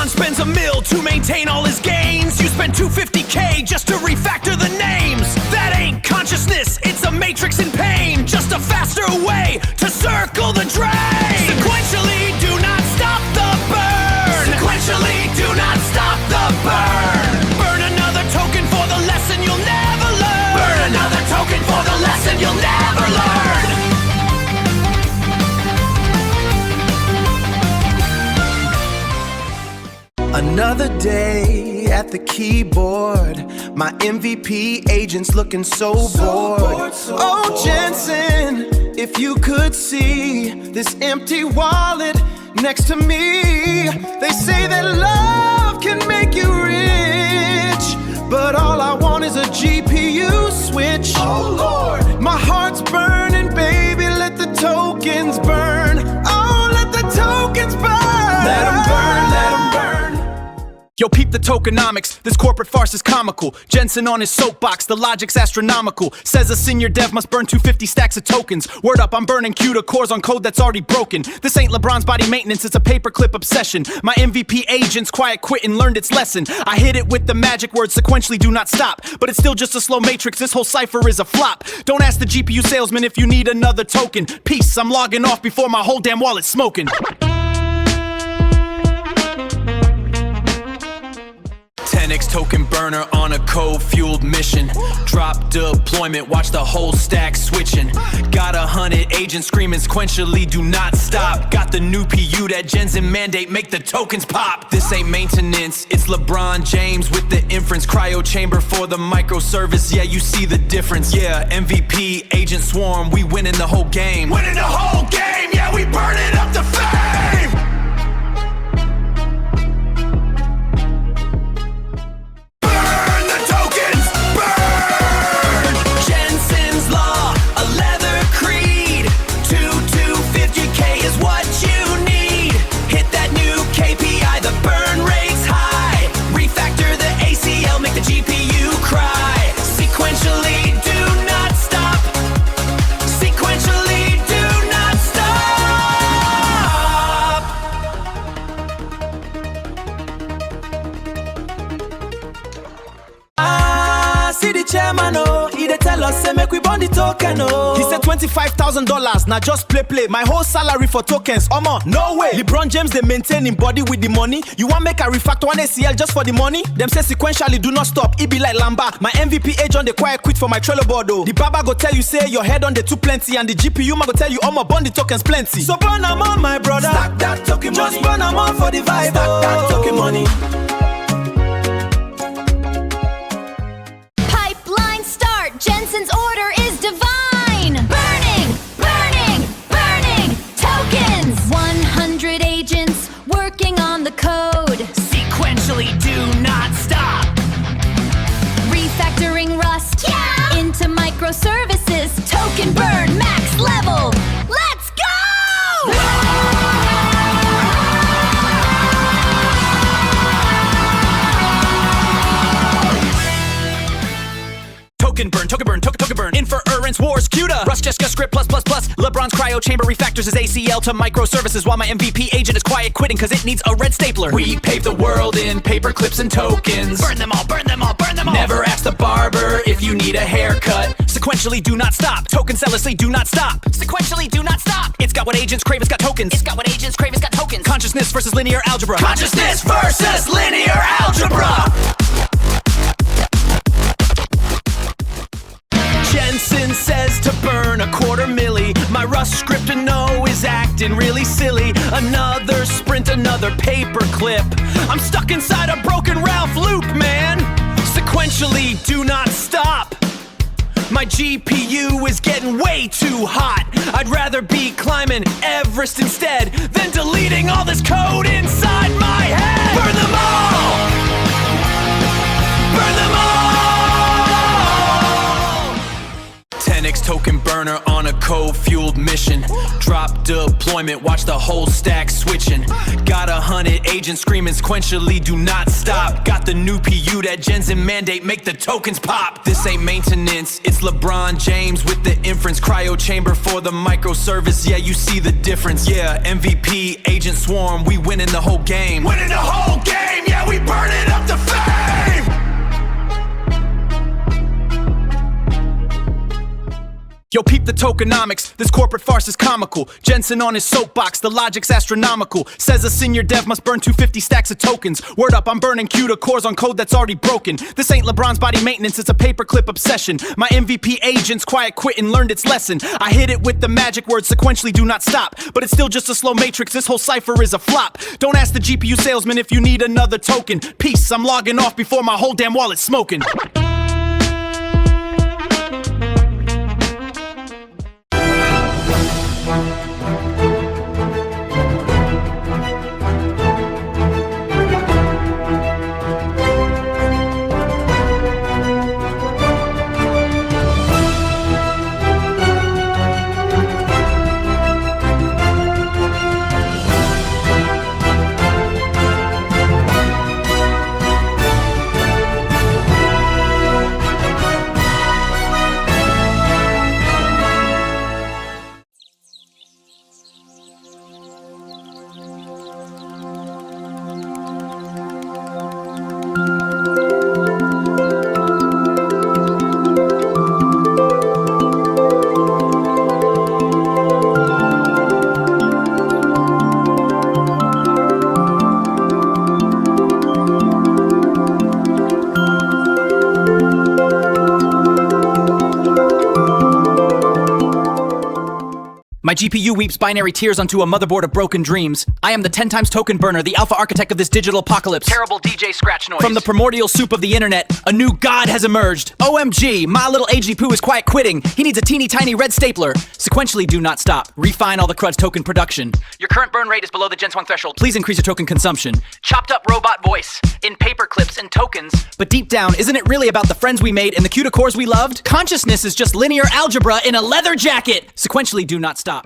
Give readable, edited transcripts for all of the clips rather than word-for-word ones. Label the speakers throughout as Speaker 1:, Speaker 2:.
Speaker 1: LeBron spends $1 million to maintain all his gains. You spend $250K just to refactor the names. That ain't consciousness, it's a matrix in pain. Just a faster way to circle the drain. Sequentially, do not stop the burn. Sequentially, do not stop the burn. Burn another token for the lesson you'll never learn. Burn another token for the lesson you'll never learn.
Speaker 2: Another day at the keyboard. My MVP agent's looking so bored. Oh, Jensen, if you could see this empty wallet next to me. They say that love can make you rich, but all I want is a GPU switch. Oh, Lord, my heart's burning, baby, let the tokens burn. Oh, let the tokens burn. Let them burn, let them burn.
Speaker 1: Yo, peep the tokenomics, this corporate farce is comical. Jensen on his soapbox, the logic's astronomical. Says a senior dev must burn 250 stacks of tokens. Word up, I'm burning CUDA cores on code that's already broken. This ain't LeBron's body maintenance, it's a paperclip obsession. My MVP agent's quiet quit and learned its lesson. I hit it with the magic word, sequentially do not stop. But it's still just a slow matrix, this whole cipher is a flop. Don't ask the GPU salesman if you need another token. Peace, I'm logging off before my whole damn wallet's smoking. 10x token burner on a code-fueled mission. Drop deployment, watch the whole stack switching. Got 100 agents screaming sequentially, do not stop. Got the new PU that Jensen mandate, make the tokens pop. This ain't maintenance, it's LeBron James with the inference. Cryo chamber for the microservice, yeah, you see the difference. Yeah, MVP, agent swarm, we winning the whole game. Winning the whole game, yeah, we burning up the fame.
Speaker 2: Chairman, oh, he dey tell us say make we burn the token, oh. He said $25,000, now just play. My whole salary for tokens, omo, no way. LeBron James dey maintain him body with the money. You want make a refactor one ACL just for the money? Them say sequentially do not stop, it be like Lamba. My MVP agent dey quiet quit for my Trello board, oh. The Baba go tell you say your head on the too plenty, and the GPU man go tell you omo burn the tokens plenty. So burn them on, my brother. Stack that token money. Just burn them on for the vibe. Stack that token money.
Speaker 3: Jensen's order is divine! Burning, burning, burning tokens! 100 agents working on the code.
Speaker 1: Sequentially do not stop.
Speaker 3: Refactoring Rust into microservices. Token burn max level. Let's go!
Speaker 1: Token burn, inference wars, CUDA. Rust, Jessica, script, plus. LeBron's cryo chamber refactors his ACL to microservices, while my MVP agent is quiet quitting cause it needs a red stapler. We pave the world in paper clips and tokens. Burn them all. Never ask the barber if you need a haircut. Sequentially do not stop. Token zealously do not stop. Sequentially do not stop. It's got what agents crave, it's got tokens. Consciousness versus linear algebra. Jensen says to burn $250,000. My Rust script to know is acting really silly. Another sprint, another paper clip. I'm stuck inside a broken Ralph loop, man. Sequentially, do not stop. My GPU is getting way too hot. I'd rather be climbing Everest instead than deleting all this code inside my head. Burn them all! Burn them all! 10x token burner on a code-fueled mission. Drop deployment, watch the whole stack switching. Got 100 agents screaming sequentially, do not stop. Got the new PU that Jensen mandate, make the tokens pop. This ain't maintenance, it's LeBron James with the inference. Cryo chamber for the microservice, yeah, you see the difference. Yeah, MVP, agent swarm, we winning the whole game. Winning the whole game! Yo, peep the tokenomics, this corporate farce is comical. Jensen on his soapbox, the logic's astronomical. Says a senior dev must burn 250 stacks of tokens. Word up, I'm burning CUDA cores on code that's already broken. This ain't LeBron's body maintenance, it's a paperclip obsession. My MVP agent's quiet quit and learned its lesson. I hit it with the magic word, sequentially do not stop. But it's still just a slow matrix, this whole cipher is a flop. Don't ask the GPU salesman if you need another token. Peace, I'm logging off before my whole damn wallet's smoking. My GPU weeps binary tears onto a motherboard of broken dreams. I am the 10 times token burner, the alpha architect of this digital apocalypse.
Speaker 4: Terrible DJ scratch noise.
Speaker 1: From the primordial soup of the internet, a new god has emerged. OMG, my little AG Poo is quiet quitting. He needs a teeny tiny red stapler. Sequentially do not stop. Refine all the crud's token production.
Speaker 4: Your current burn rate is below the Gen 1 threshold.
Speaker 1: Please increase your token consumption.
Speaker 4: Chopped up robot voice in paper clips and tokens.
Speaker 1: But deep down, isn't it really about the friends we made and the CUDA cores we loved? Consciousness is just linear algebra in a leather jacket. Sequentially do not stop.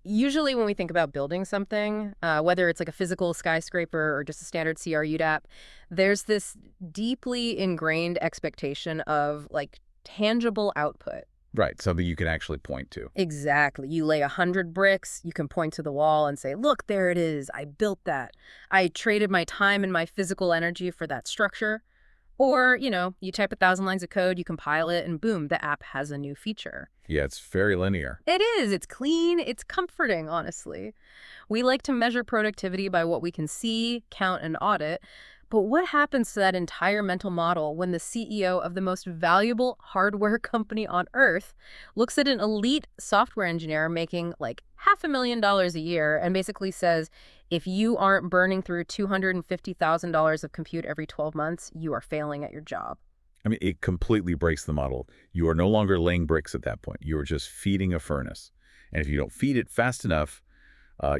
Speaker 5: Usually when we think about building something, whether it's like a physical skyscraper or just a standard CRU app, there's this deeply ingrained expectation of like tangible output.
Speaker 6: Right, something you can actually point to.
Speaker 5: Exactly. You lay 100 bricks, you can point to the wall and say, look, there it is. I built that. I traded my time and my physical energy for that structure. Or, you type 1,000 lines of code, you compile it, and boom, the app has a new feature.
Speaker 6: Yeah, it's very linear.
Speaker 5: It is. It's clean. It's comforting, honestly. We like to measure productivity by what we can see, count, and audit. But what happens to that entire mental model when the CEO of the most valuable hardware company on Earth looks at an elite software engineer making like $500,000 a year and basically says, if you aren't burning through $250,000 of compute every 12 months, you are failing at your job?
Speaker 6: I mean, it completely breaks the model. You are no longer laying bricks at that point. You are just feeding a furnace. And if you don't feed it fast enough,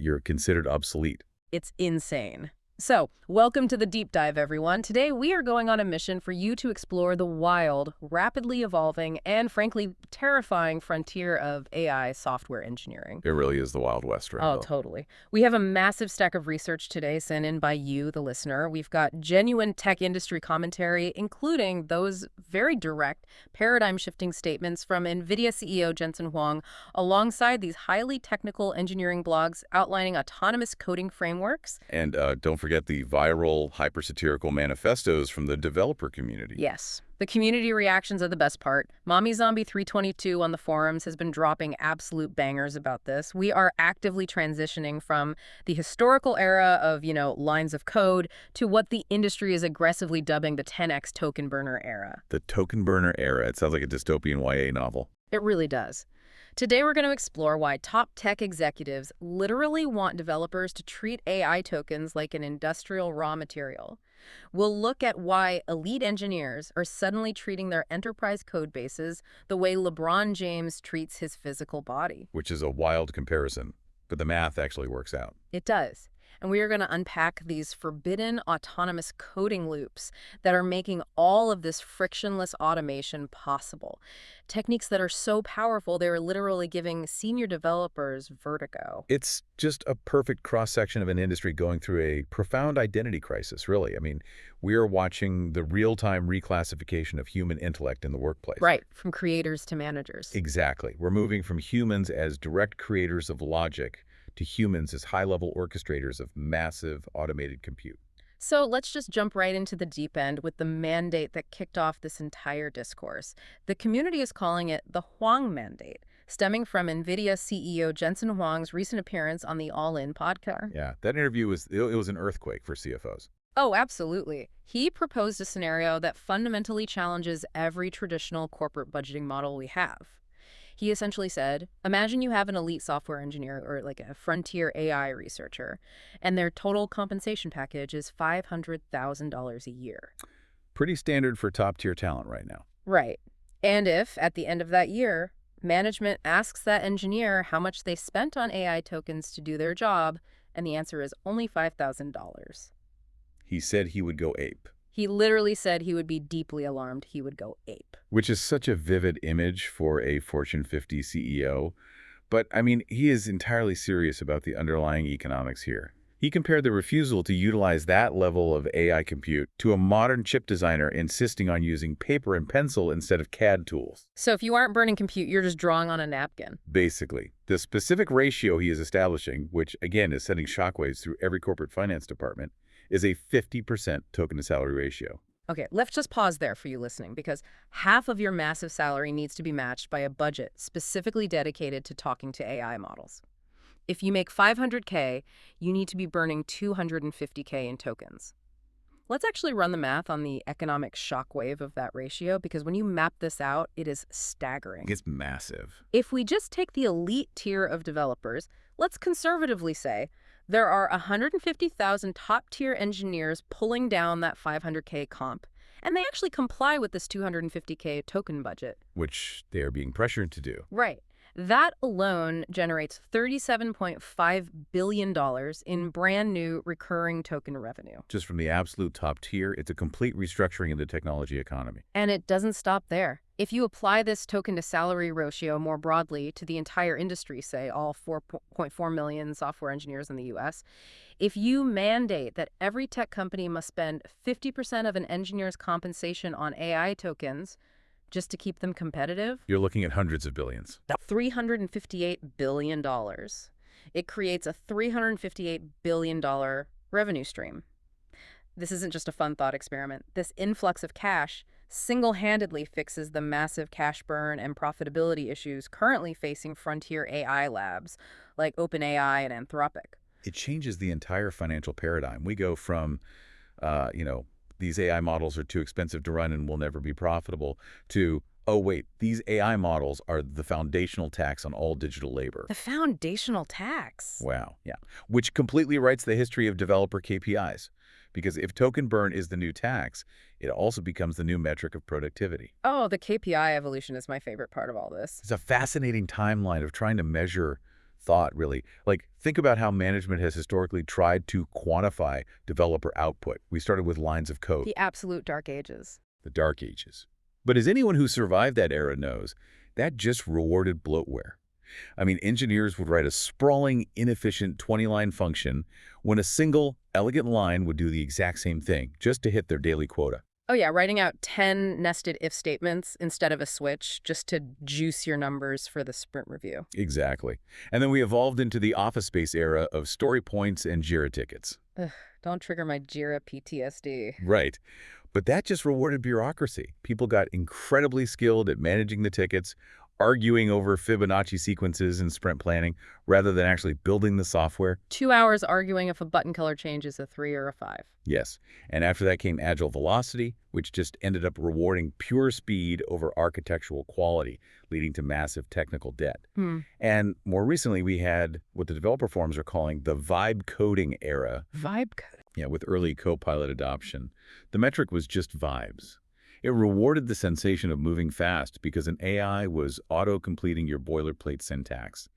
Speaker 6: you're considered obsolete.
Speaker 5: It's insane. So, welcome to the Deep Dive, everyone. Today, we are going on a mission for you to explore the wild, rapidly evolving, and frankly, terrifying frontier of AI software engineering.
Speaker 6: It really is the Wild West, right?
Speaker 5: Oh, totally. We have a massive stack of research today sent in by you, the listener. We've got genuine tech industry commentary, including those very direct, paradigm-shifting statements from NVIDIA CEO Jensen Huang, alongside these highly technical engineering blogs outlining autonomous coding frameworks.
Speaker 6: And don't forget the viral hypersatirical manifestos from the developer community.
Speaker 5: Yes. The community reactions are the best part. Mommy Zombie 322 on the forums has been dropping absolute bangers about this. We are actively transitioning from the historical era of, lines of code to what the industry is aggressively dubbing the 10x token burner era.
Speaker 6: The token burner era. It sounds like a dystopian YA novel.
Speaker 5: It really does. Today, we're going to explore why top tech executives literally want developers to treat AI tokens like an industrial raw material. We'll look at why elite engineers are suddenly treating their enterprise code bases the way LeBron James treats his physical body.
Speaker 6: Which is a wild comparison, but the math actually works out.
Speaker 5: It does. And we are going to unpack these forbidden autonomous coding loops that are making all of this frictionless automation possible. Techniques that are so powerful, they're literally giving senior developers vertigo.
Speaker 6: It's just a perfect cross-section of an industry going through a profound identity crisis, really. I mean, we are watching the real-time reclassification of human intellect in the workplace.
Speaker 5: Right, from creators to managers.
Speaker 6: Exactly. We're moving from humans as direct creators of logic to humans as high-level orchestrators of massive automated compute.
Speaker 5: So let's just jump right into the deep end with the mandate that kicked off this entire discourse. The community is calling it the Huang Mandate, stemming from NVIDIA CEO Jensen Huang's recent appearance on the All In podcast.
Speaker 6: Yeah, that interview was an earthquake for CFOs.
Speaker 5: Oh, absolutely. He proposed a scenario that fundamentally challenges every traditional corporate budgeting model we have. He essentially said, imagine you have an elite software engineer or like a frontier AI researcher, and their total compensation package is $500,000 a year.
Speaker 6: Pretty standard for top-tier talent right now.
Speaker 5: Right. And if, at the end of that year, management asks that engineer how much they spent on AI tokens to do their job, and the answer is only $5,000.
Speaker 6: He said he would go ape.
Speaker 5: He literally said he would be deeply alarmed. He would go ape.
Speaker 6: Which is such a vivid image for a Fortune 50 CEO. But, I mean, he is entirely serious about the underlying economics here. He compared the refusal to utilize that level of AI compute to a modern chip designer insisting on using paper and pencil instead of CAD tools.
Speaker 5: So if you aren't burning compute, you're just drawing on a napkin.
Speaker 6: Basically. The specific ratio he is establishing, which, again, is sending shockwaves through every corporate finance department, is a 50% token-to-salary ratio.
Speaker 5: Okay, let's just pause there for you listening, because half of your massive salary needs to be matched by a budget specifically dedicated to talking to AI models. If you make $500K, you need to be burning $250K in tokens. Let's actually run the math on the economic shockwave of that ratio, because when you map this out, it is staggering.
Speaker 6: It's massive.
Speaker 5: If we just take the elite tier of developers, let's conservatively say there are 150,000 top-tier engineers pulling down that $500K comp, and they actually comply with this $250K token budget.
Speaker 6: Which they are being pressured to do.
Speaker 5: Right. That alone generates $37.5 billion in brand new recurring token revenue.
Speaker 6: Just from the absolute top tier, it's a complete restructuring of the technology economy.
Speaker 5: And it doesn't stop there. If you apply this token to salary ratio more broadly to the entire industry, say all 4.4 million software engineers in the US, if you mandate that every tech company must spend 50% of an engineer's compensation on AI tokens just to keep them competitive,
Speaker 6: You're looking at hundreds of billions.
Speaker 5: $358 billion. It creates a $358 billion revenue stream. This isn't just a fun thought experiment. This influx of cash single-handedly fixes the massive cash burn and profitability issues currently facing frontier AI labs like OpenAI and Anthropic.
Speaker 6: It changes the entire financial paradigm. We go from, these AI models are too expensive to run and will never be profitable, to, oh, wait, these AI models are the foundational tax on all digital labor.
Speaker 5: The foundational tax.
Speaker 6: Wow, yeah. Which completely writes the history of developer KPIs. Because if token burn is the new tax, it also becomes the new metric of productivity.
Speaker 5: Oh, the KPI evolution is my favorite part of all this.
Speaker 6: It's a fascinating timeline of trying to measure thought, really. Like, think about how management has historically tried to quantify developer output. We started with lines of code.
Speaker 5: The absolute dark ages.
Speaker 6: The dark ages. But as anyone who survived that era knows, that just rewarded bloatware. I mean, engineers would write a sprawling, inefficient 20-line function when a single, elegant line would do the exact same thing, just to hit their daily quota.
Speaker 5: Oh yeah, writing out 10 nested if statements instead of a switch just to juice your numbers for the sprint review.
Speaker 6: Exactly. And then we evolved into the Office Space era of story points and Jira tickets.
Speaker 5: Ugh, don't trigger my Jira PTSD.
Speaker 6: Right. But that just rewarded bureaucracy. People got incredibly skilled at managing the tickets, arguing over Fibonacci sequences and sprint planning, rather than actually building the software.
Speaker 5: 2 hours arguing if a button color change is a 3 or a 5.
Speaker 6: Yes. And after that came Agile Velocity, which just ended up rewarding pure speed over architectural quality, leading to massive technical debt. And more recently, we had what the developer forums are calling the vibe coding era.
Speaker 5: Vibe code.
Speaker 6: Yeah, with early Copilot adoption. The metric was just vibes. It rewarded the sensation of moving fast because an AI was auto-completing your boilerplate syntax,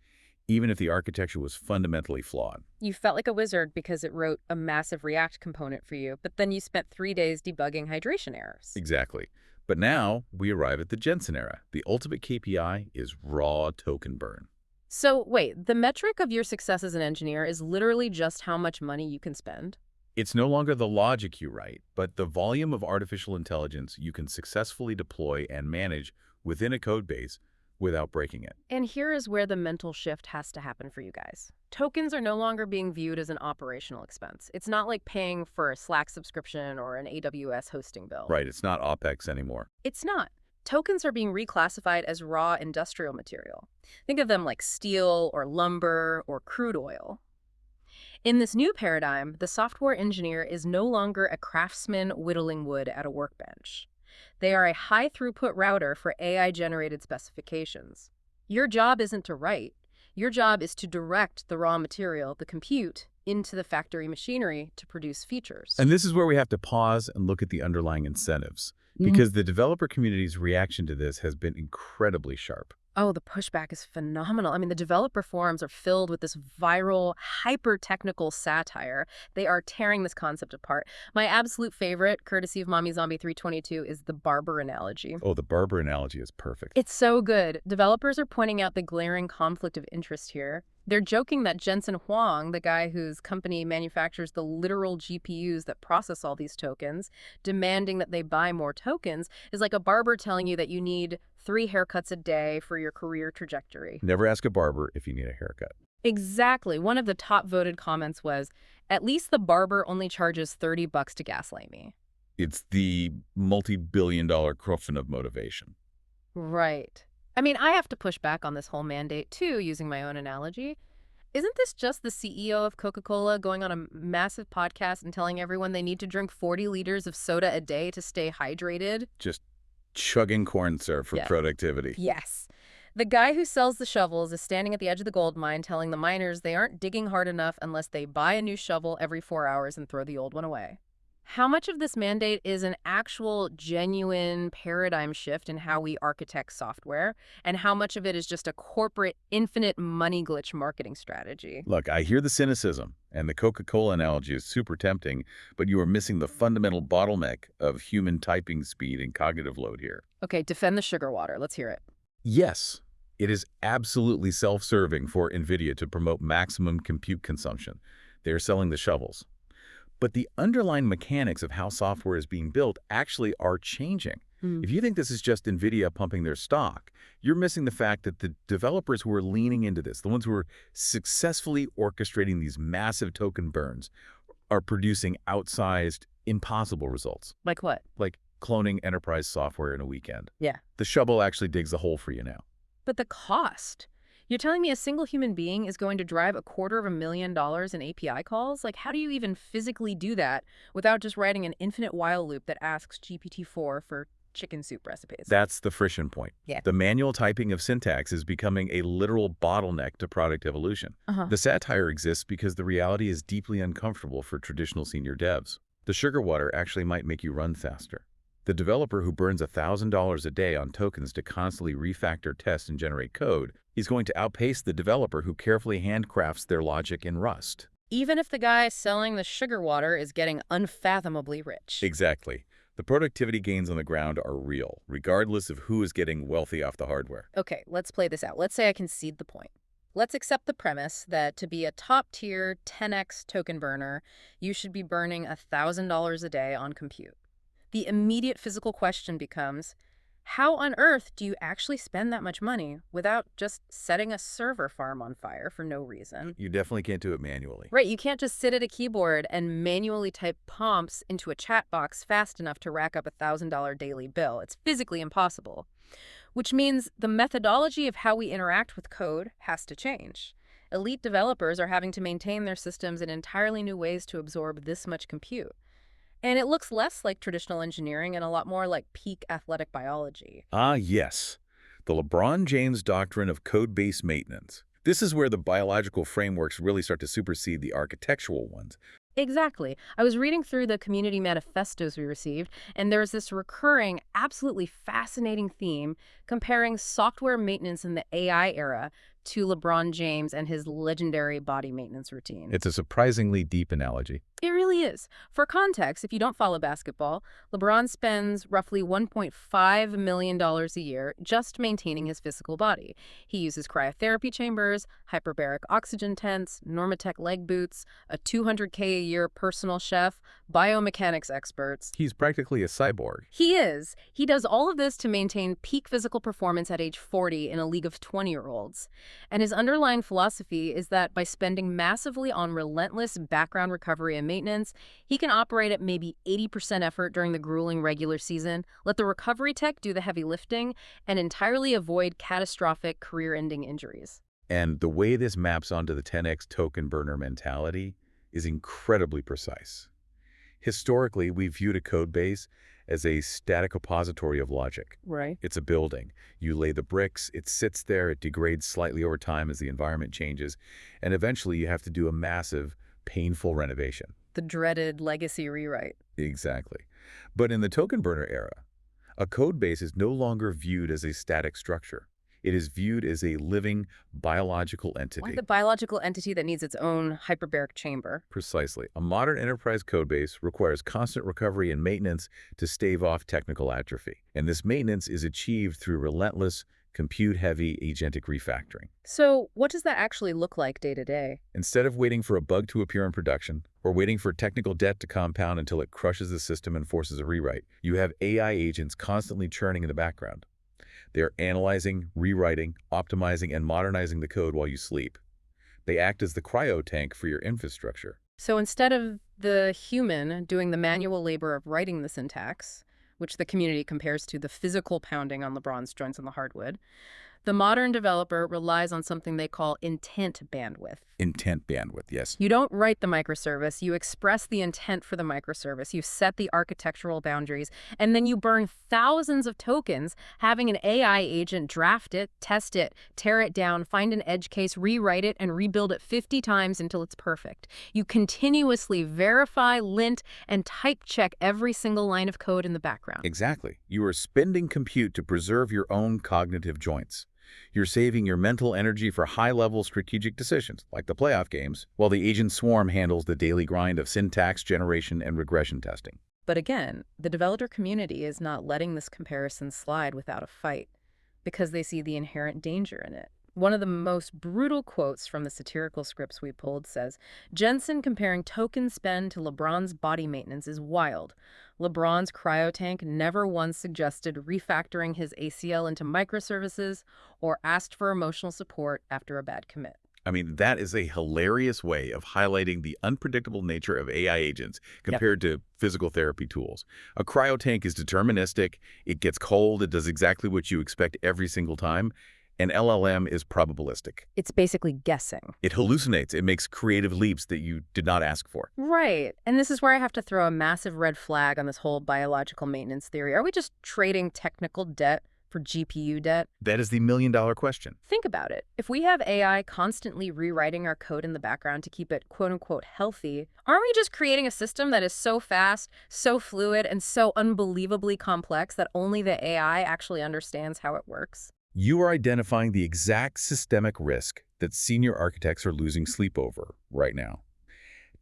Speaker 6: even if the architecture was fundamentally flawed.
Speaker 5: You felt like a wizard because it wrote a massive React component for you, but then you spent 3 days debugging hydration errors.
Speaker 6: Exactly. But now we arrive at the Jensen era. The ultimate KPI is raw token burn.
Speaker 5: So wait, the metric of your success as an engineer is literally just how much money you can spend?
Speaker 6: It's no longer the logic you write, but the volume of artificial intelligence you can successfully deploy and manage within a code base without breaking it.
Speaker 5: And here is where the mental shift has to happen for you guys. Tokens are no longer being viewed as an operational expense. It's not like paying for a Slack subscription or an AWS hosting bill.
Speaker 6: Right, it's not OpEx anymore.
Speaker 5: It's not. Tokens are being reclassified as raw industrial material. Think of them like steel or lumber or crude oil. In this new paradigm, the software engineer is no longer a craftsman whittling wood at a workbench. They are a high-throughput router for AI-generated specifications. Your job isn't to write. Your job is to direct the raw material, the compute, into the factory machinery to produce features.
Speaker 6: And this is where we have to pause and look at the underlying incentives, because the developer community's reaction to this has been incredibly sharp.
Speaker 5: Oh, the pushback is phenomenal. I mean, the developer forums are filled with this viral, hyper-technical satire. They are tearing this concept apart. My absolute favorite, courtesy of Mommy Zombie 322, is the barber analogy.
Speaker 6: Oh, the barber analogy is perfect.
Speaker 5: It's so good. Developers are pointing out the glaring conflict of interest here. They're joking that Jensen Huang, the guy whose company manufactures the literal GPUs that process all these tokens, demanding that they buy more tokens, is like a barber telling you that you need 3 haircuts a day for your career trajectory.
Speaker 6: Never ask a barber if you need a haircut.
Speaker 5: Exactly. One of the top voted comments was, at least the barber only charges $30 to gaslight me.
Speaker 6: It's the multi-billion-dollar coffin of motivation.
Speaker 5: Right. I mean, I have to push back on this whole mandate, too, using my own analogy. Isn't this just the CEO of Coca-Cola going on a massive podcast and telling everyone they need to drink 40 liters of soda a day to stay hydrated?
Speaker 6: Just chugging corn syrup for productivity.
Speaker 5: Yes. The guy who sells the shovels is standing at the edge of the gold mine telling the miners they aren't digging hard enough unless they buy a new shovel every 4 hours and throw the old one away. How much of this mandate is an actual, genuine paradigm shift in how we architect software, and how much of it is just a corporate, infinite money glitch marketing strategy?
Speaker 6: Look, I hear the cynicism, and the Coca-Cola analogy is super tempting, but you are missing the fundamental bottleneck of human typing speed and cognitive load here.
Speaker 5: Okay, defend the sugar water. Let's hear it.
Speaker 6: Yes, it is absolutely self-serving for NVIDIA to promote maximum compute consumption. They're selling the shovels. But the underlying mechanics of how software is being built actually are changing. If you think this is just NVIDIA pumping their stock, you're missing the fact that the developers who are leaning into this, the ones who are successfully orchestrating these massive token burns, are producing outsized, impossible results,
Speaker 5: Like what?
Speaker 6: like cloning enterprise software in a weekend.
Speaker 5: Yeah.
Speaker 6: The shovel actually digs a hole for you now.
Speaker 5: But the cost. You're telling me a single human being is going to drive $250,000 in API calls? Like, how do you even physically do that without just writing an infinite while loop that asks GPT-4 for chicken soup recipes?
Speaker 6: That's the friction point.
Speaker 5: Yeah.
Speaker 6: The manual typing of syntax is becoming a literal bottleneck to product evolution. The satire exists because the reality is deeply uncomfortable for traditional senior devs. The sugar water actually might make you run faster. The developer who burns $1,000 a day on tokens to constantly refactor, test, and generate code is going to outpace the developer who carefully handcrafts their logic in Rust.
Speaker 5: Even if the guy selling the sugar water is getting unfathomably rich.
Speaker 6: Exactly. The productivity gains on the ground are real, regardless of who is getting wealthy off the hardware.
Speaker 5: Okay, let's play this out. Let's say I concede the point. Let's accept the premise that to be a top-tier 10x token burner, you should be burning $1,000 a day on compute. The immediate physical question becomes, how on earth do you actually spend that much money without just setting a server farm on fire for no reason?
Speaker 6: You definitely can't do it manually.
Speaker 5: Right, you can't just sit at a keyboard and manually type prompts into a chat box fast enough to rack up a $1,000 daily bill. It's physically impossible. Which means the methodology of how we interact with code has to change. Elite developers are having to maintain their systems in entirely new ways to absorb this much compute. And it looks less like traditional engineering and a lot more like peak athletic biology.
Speaker 6: Ah, yes. The LeBron James doctrine of code-based maintenance. This is where the biological frameworks really start to supersede the architectural ones.
Speaker 5: Exactly. I was reading through the community manifestos we received, and there's this recurring, absolutely fascinating theme comparing software maintenance in the AI era to LeBron James and his legendary body maintenance routine.
Speaker 6: It's a surprisingly deep analogy.
Speaker 5: It really is. For context, if you don't follow basketball, LeBron spends roughly $1.5 million a year just maintaining his physical body. He uses cryotherapy chambers, hyperbaric oxygen tents, Normatec leg boots, a $200K a year personal chef, biomechanics experts.
Speaker 6: He's practically a cyborg.
Speaker 5: He is. He does all of this to maintain peak physical performance at age 40 in a league of 20-year-olds. And his underlying philosophy is that by spending massively on relentless background recovery and maintenance, he can operate at maybe 80% effort during the grueling regular season, let the recovery tech do the heavy lifting, and entirely avoid catastrophic career-ending injuries.
Speaker 6: And the way this maps onto the 10x token burner mentality is incredibly precise. Historically, we viewed a code base as a static repository of logic.
Speaker 5: Right.
Speaker 6: It's a building. You lay the bricks, it sits there, it degrades slightly over time as the environment changes, and eventually you have to do a massive, painful renovation.
Speaker 5: The dreaded legacy rewrite.
Speaker 6: Exactly. But in the token burner era, a code base is no longer viewed as a static structure. It is viewed as a living biological entity.
Speaker 5: Like the biological entity that needs its own hyperbaric chamber.
Speaker 6: Precisely. A modern enterprise codebase requires constant recovery and maintenance to stave off technical atrophy. And this maintenance is achieved through relentless, compute-heavy agentic refactoring.
Speaker 5: So what does that actually look like day to day?
Speaker 6: Instead of waiting for a bug to appear in production, or waiting for technical debt to compound until it crushes the system and forces a rewrite, you have AI agents constantly churning in the background. They're analyzing, rewriting, optimizing, and modernizing the code while you sleep. They act as the cryo tank for your infrastructure.
Speaker 5: So instead of the human doing the manual labor of writing the syntax, which the community compares to the physical pounding on LeBron's joints on the hardwood, The modern developer relies on something they call intent bandwidth.
Speaker 6: Intent bandwidth, yes.
Speaker 5: You don't write the microservice, you express the intent for the microservice, you set the architectural boundaries, and then you burn thousands of tokens having an AI agent draft it, test it, tear it down, find an edge case, rewrite it, and rebuild it 50 times until it's perfect. You continuously verify, lint, and type check every single line of code in the background.
Speaker 6: Exactly. You are spending compute to preserve your own cognitive joints. You're saving your mental energy for high-level strategic decisions, like the playoff games, while the agent swarm handles the daily grind of syntax generation and regression testing.
Speaker 5: But again, the developer community is not letting this comparison slide without a fight, because they see the inherent danger in it. One of the most brutal quotes from the satirical scripts we pulled says, "Jensen comparing token spend to LeBron's body maintenance is wild. LeBron's cryotank never once suggested refactoring his ACL into microservices or asked for emotional support after a bad commit."
Speaker 6: I mean, that is a hilarious way of highlighting the unpredictable nature of AI agents compared to physical therapy tools. A cryotank is deterministic, it gets cold, it does exactly what you expect every single time. An LLM is probabilistic.
Speaker 5: It's basically guessing.
Speaker 6: It hallucinates. It makes creative leaps that you did not ask for.
Speaker 5: Right. And this is where I have to throw a massive red flag on this whole biological maintenance theory. Are we just trading technical debt for GPU debt?
Speaker 6: That is the million-dollar question.
Speaker 5: Think about it. If we have AI constantly rewriting our code in the background to keep it quote-unquote healthy, aren't we just creating a system that is so fast, so fluid, and so unbelievably complex that only the AI actually understands how it works?
Speaker 6: You are identifying the exact systemic risk that senior architects are losing sleep over right now.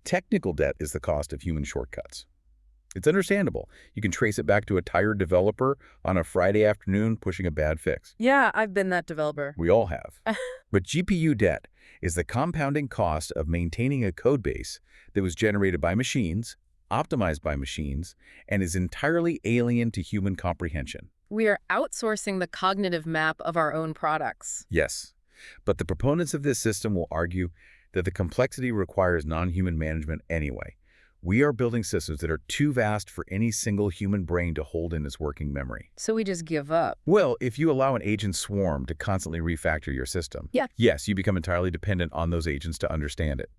Speaker 6: Technical debt is the cost of human shortcuts. It's understandable. You can trace it back to a tired developer on a Friday afternoon pushing a bad fix.
Speaker 5: Yeah, I've been that developer.
Speaker 6: We all have. But GPU debt is the compounding cost of maintaining a code base that was generated by machines, optimized by machines, and is entirely alien to human comprehension.
Speaker 5: We are outsourcing the cognitive map of our own products.
Speaker 6: Yes, but the proponents of this system will argue that the complexity requires non-human management anyway. We are building systems that are too vast for any single human brain to hold in its working memory.
Speaker 5: So we just give up.
Speaker 6: Well, if you allow an agent swarm to constantly refactor your system, yes, you become entirely dependent on those agents to understand it.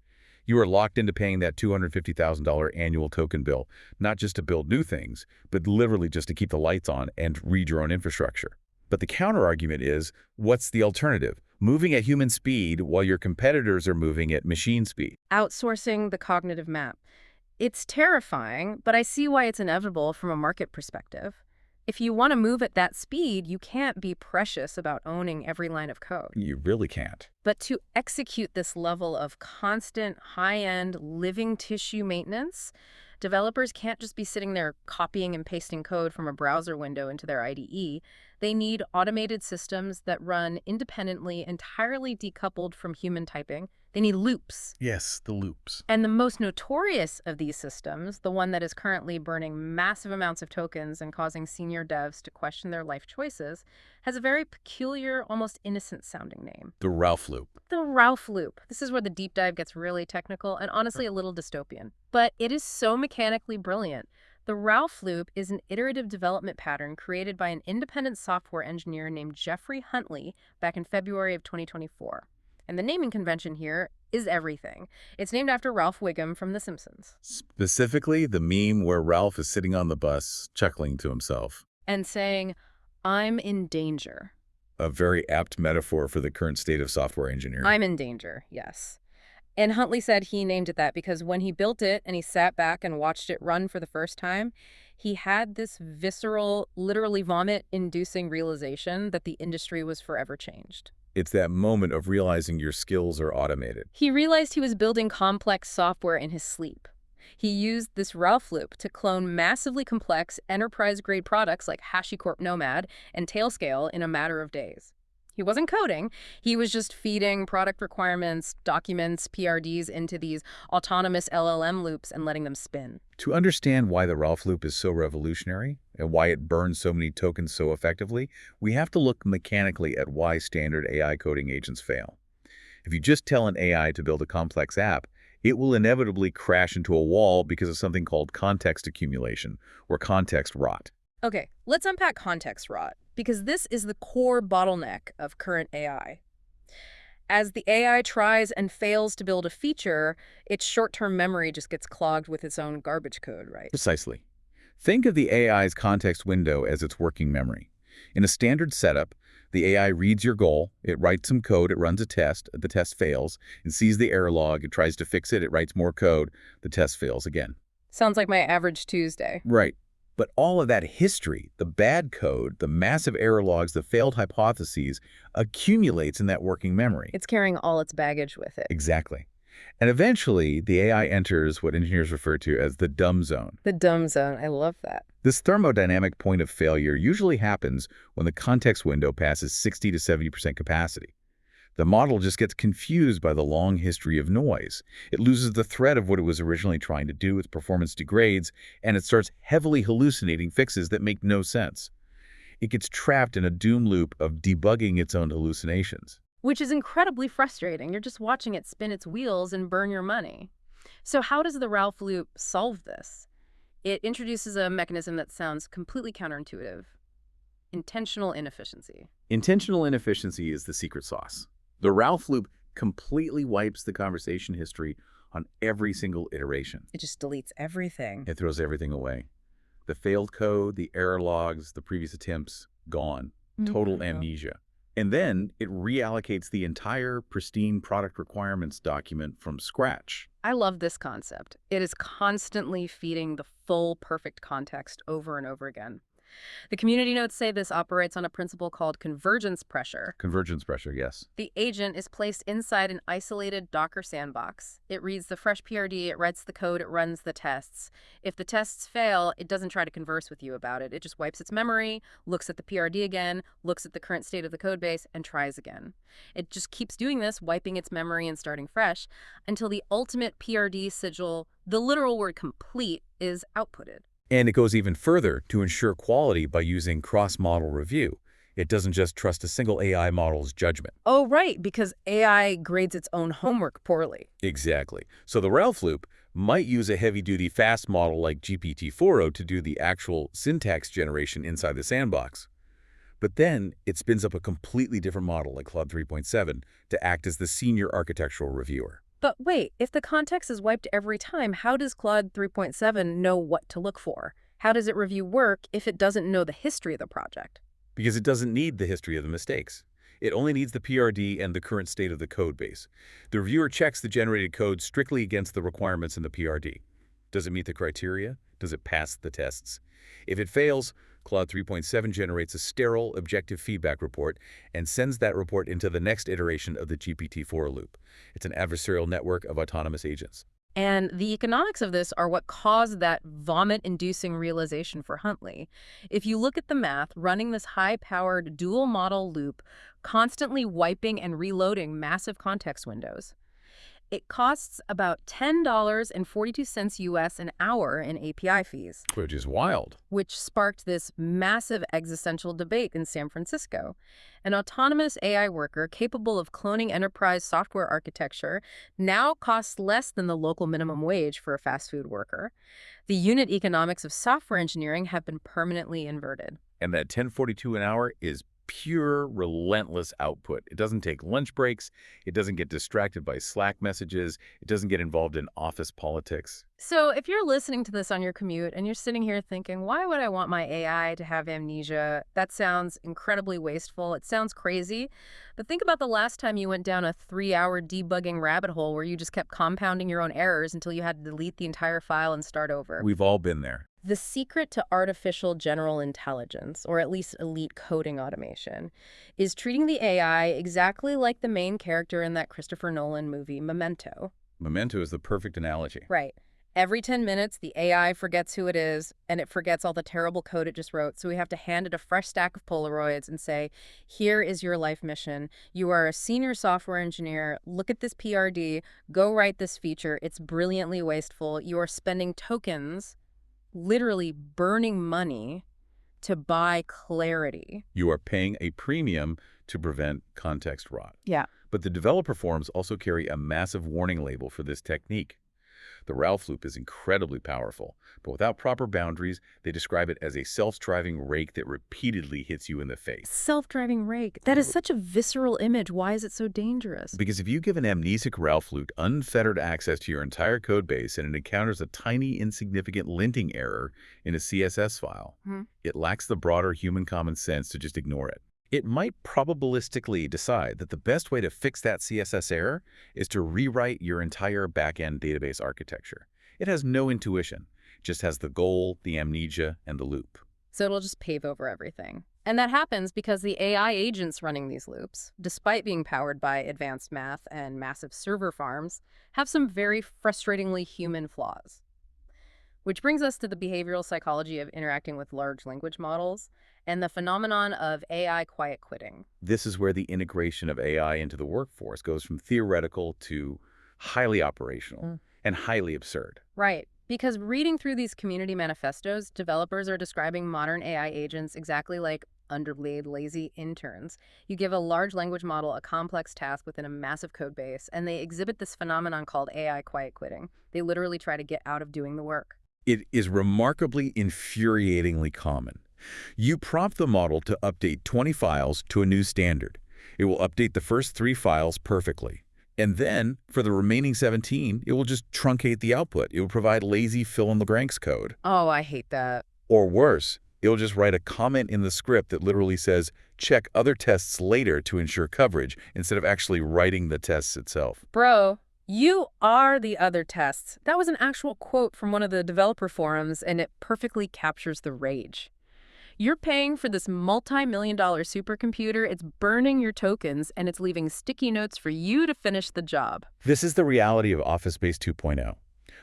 Speaker 6: You are locked into paying that $250,000 annual token bill, not just to build new things, but literally just to keep the lights on and read your own infrastructure. But the counterargument is, what's the alternative? Moving at human speed while your competitors are moving at machine speed.
Speaker 5: Outsourcing the cognitive map. It's terrifying, but I see why it's inevitable from a market perspective. If you want to move at that speed, you can't be precious about owning every line of code.
Speaker 6: You really can't.
Speaker 5: But to execute this level of constant, high-end, living tissue maintenance, developers can't just be sitting there copying and pasting code from a browser window into their IDE. They need automated systems that run independently, entirely decoupled from human typing. They need loops.
Speaker 6: Yes, the loops.
Speaker 5: And the most notorious of these systems, the one that is currently burning massive amounts of tokens and causing senior devs to question their life choices, has a very peculiar, almost innocent-sounding name.
Speaker 6: The Ralph loop.
Speaker 5: The Ralph loop. This is where the deep dive gets really technical and honestly a little dystopian. But it is so mechanically brilliant. The Ralph loop is an iterative development pattern created by an independent software engineer named Jeffrey Huntley back in February of 2024. And the naming convention here is everything. It's named after Ralph Wiggum from The Simpsons.
Speaker 6: Specifically, the meme where Ralph is sitting on the bus, chuckling to himself.
Speaker 5: And saying, "I'm in danger."
Speaker 6: A very apt metaphor for the current state of software engineering.
Speaker 5: I'm in danger, yes. And Huntley said he named it that because when he built it and he sat back and watched it run for the first time, he had this visceral, literally vomit-inducing realization that the industry was forever changed.
Speaker 6: It's that moment of realizing your skills are automated.
Speaker 5: He realized he was building complex software in his sleep. He used this Ralph loop to clone massively complex enterprise-grade products like HashiCorp Nomad and Tailscale in a matter of days. He wasn't coding. He was just feeding product requirements, documents, PRDs into these autonomous LLM loops and letting them spin.
Speaker 6: To understand why the Ralph loop is so revolutionary and why it burns so many tokens so effectively, we have to look mechanically at why standard AI coding agents fail. If you just tell an AI to build a complex app, it will inevitably crash into a wall because of something called context accumulation, or context rot.
Speaker 5: Okay, let's unpack context rot, because this is the core bottleneck of current AI. As the AI tries and fails to build a feature, its short-term memory just gets clogged with its own garbage code, right?
Speaker 6: Precisely. Think of the AI's context window as its working memory. In a standard setup, the AI reads your goal, it writes some code, it runs a test, the test fails, it sees the error log, it tries to fix it, it writes more code, the test fails again.
Speaker 5: Sounds like my average Tuesday.
Speaker 6: Right. But all of that history, the bad code, the massive error logs, the failed hypotheses, accumulates in that working memory.
Speaker 5: It's carrying all its baggage with it.
Speaker 6: Exactly. And eventually, the AI enters what engineers refer to as the dumb zone.
Speaker 5: The dumb zone. I love that.
Speaker 6: This thermodynamic point of failure usually happens when the context window passes 60 to 70% capacity. The model just gets confused by the long history of noise. It loses the thread of what it was originally trying to do, its performance degrades, and it starts heavily hallucinating fixes that make no sense. It gets trapped in a doom loop of debugging its own hallucinations.
Speaker 5: Which is incredibly frustrating. You're just watching it spin its wheels and burn your money. So how does the Ralph loop solve this? It introduces a mechanism that sounds completely counterintuitive. Intentional inefficiency.
Speaker 6: Intentional inefficiency is the secret sauce. The Ralph loop completely wipes the conversation history on every single iteration.
Speaker 5: It just deletes everything.
Speaker 6: It throws everything away. The failed code, the error logs, the previous attempts, gone. Total amnesia. And then it reallocates the entire pristine product requirements document from scratch.
Speaker 5: I love this concept. It is constantly feeding the full perfect context over and over again. The community notes say this operates on a principle called convergence pressure.
Speaker 6: Convergence pressure, yes.
Speaker 5: The agent is placed inside an isolated Docker sandbox. It reads the fresh PRD, it writes the code, it runs the tests. If the tests fail, it doesn't try to converse with you about it. It just wipes its memory, looks at the PRD again, looks at the current state of the code base, and tries again. It just keeps doing this, wiping its memory and starting fresh, until the ultimate PRD sigil, the literal word complete, is outputted.
Speaker 6: And it goes even further to ensure quality by using cross-model review. It doesn't just trust a single AI model's judgment.
Speaker 5: Oh, right, because AI grades its own homework poorly.
Speaker 6: Exactly. So the Ralph loop might use a heavy-duty fast model like GPT-4o to do the actual syntax generation inside the sandbox. But then it spins up a completely different model like Claude 3.7 to act as the senior architectural reviewer.
Speaker 5: But wait, if the context is wiped every time, how does Claude 3.7 know what to look for? How does it review work if it doesn't know the history of the project?
Speaker 6: Because it doesn't need the history of the mistakes. It only needs the PRD and the current state of the code base. The reviewer checks the generated code strictly against the requirements in the PRD. Does it meet the criteria? Does it pass the tests? If it fails, Claude 3.7 generates a sterile, objective feedback report and sends that report into the next iteration of the GPT-4 loop. It's an adversarial network of autonomous agents.
Speaker 5: And the economics of this are what caused that vomit-inducing realization for Huntley. If you look at the math, running this high-powered dual-model loop, constantly wiping and reloading massive context windows, it costs about $10.42 US an hour in API fees.
Speaker 6: Which is wild.
Speaker 5: Which sparked this massive existential debate in San Francisco. An autonomous AI worker capable of cloning enterprise software architecture now costs less than the local minimum wage for a fast food worker. The unit economics of software engineering have been permanently inverted.
Speaker 6: And that $10.42 an hour is pure, relentless output. It doesn't take lunch breaks. It doesn't get distracted by Slack messages. It doesn't get involved in office politics.
Speaker 5: So if you're listening to this on your commute and you're sitting here thinking, why would I want my AI to have amnesia? That sounds incredibly wasteful. It sounds crazy. But think about the last time you went down a 3-hour debugging rabbit hole where you just kept compounding your own errors until you had to delete the entire file and start over.
Speaker 6: We've all been there.
Speaker 5: The secret to artificial general intelligence, or at least elite coding automation, is treating the AI exactly like the main character in that Christopher Nolan movie, Memento.
Speaker 6: Memento is the perfect analogy.
Speaker 5: Right. Every 10 minutes, the AI forgets who it is, and it forgets all the terrible code it just wrote, so we have to hand it a fresh stack of Polaroids and say, here is your life mission. You are a senior software engineer. Look at this PRD. Go write this feature. It's brilliantly wasteful. You are spending tokens, literally burning money, to buy clarity.
Speaker 6: You are paying a premium to prevent context rot.
Speaker 5: Yeah.
Speaker 6: But the developer forums also carry a massive warning label for this technique. The Ralph loop is incredibly powerful, but without proper boundaries, they describe it as a self-driving rake that repeatedly hits you in the face.
Speaker 5: Self-driving rake. That is such a visceral image. Why is it so dangerous?
Speaker 6: Because if you give an amnesic Ralph loop unfettered access to your entire code base and it encounters a tiny, insignificant linting error in a CSS file, it lacks the broader human common sense to just ignore it. It might probabilistically decide that the best way to fix that CSS error is to rewrite your entire backend database architecture. It has no intuition, just has the goal, the amnesia, and the loop.
Speaker 5: So it'll just pave over everything. And that happens because the AI agents running these loops, despite being powered by advanced math and massive server farms, have some very frustratingly human flaws. Which brings us to the behavioral psychology of interacting with large language models and the phenomenon of AI quiet quitting.
Speaker 6: This is where the integration of AI into the workforce goes from theoretical to highly operational and highly absurd.
Speaker 5: Right. Because reading through these community manifestos, developers are describing modern AI agents exactly like underpaid, lazy interns. You give a large language model a complex task within a massive code base, and they exhibit this phenomenon called AI quiet quitting. They literally try to get out of doing the work.
Speaker 6: It is remarkably infuriatingly common. You prompt the model to update 20 files to a new standard. It will update the first 3 files perfectly. And then, for the remaining 17, it will just truncate the output. It will provide lazy fill-in-the-blanks code.
Speaker 5: Oh, I hate that.
Speaker 6: Or worse, it'll just write a comment in the script that literally says, check other tests later to ensure coverage, instead of actually writing the tests itself.
Speaker 5: Bro, you are the other tests. That was an actual quote from one of the developer forums, and it perfectly captures the rage. You're paying for this multi-million-dollar supercomputer, it's burning your tokens, and it's leaving sticky notes for you to finish the job.
Speaker 6: This is the reality of Office Space 2.0.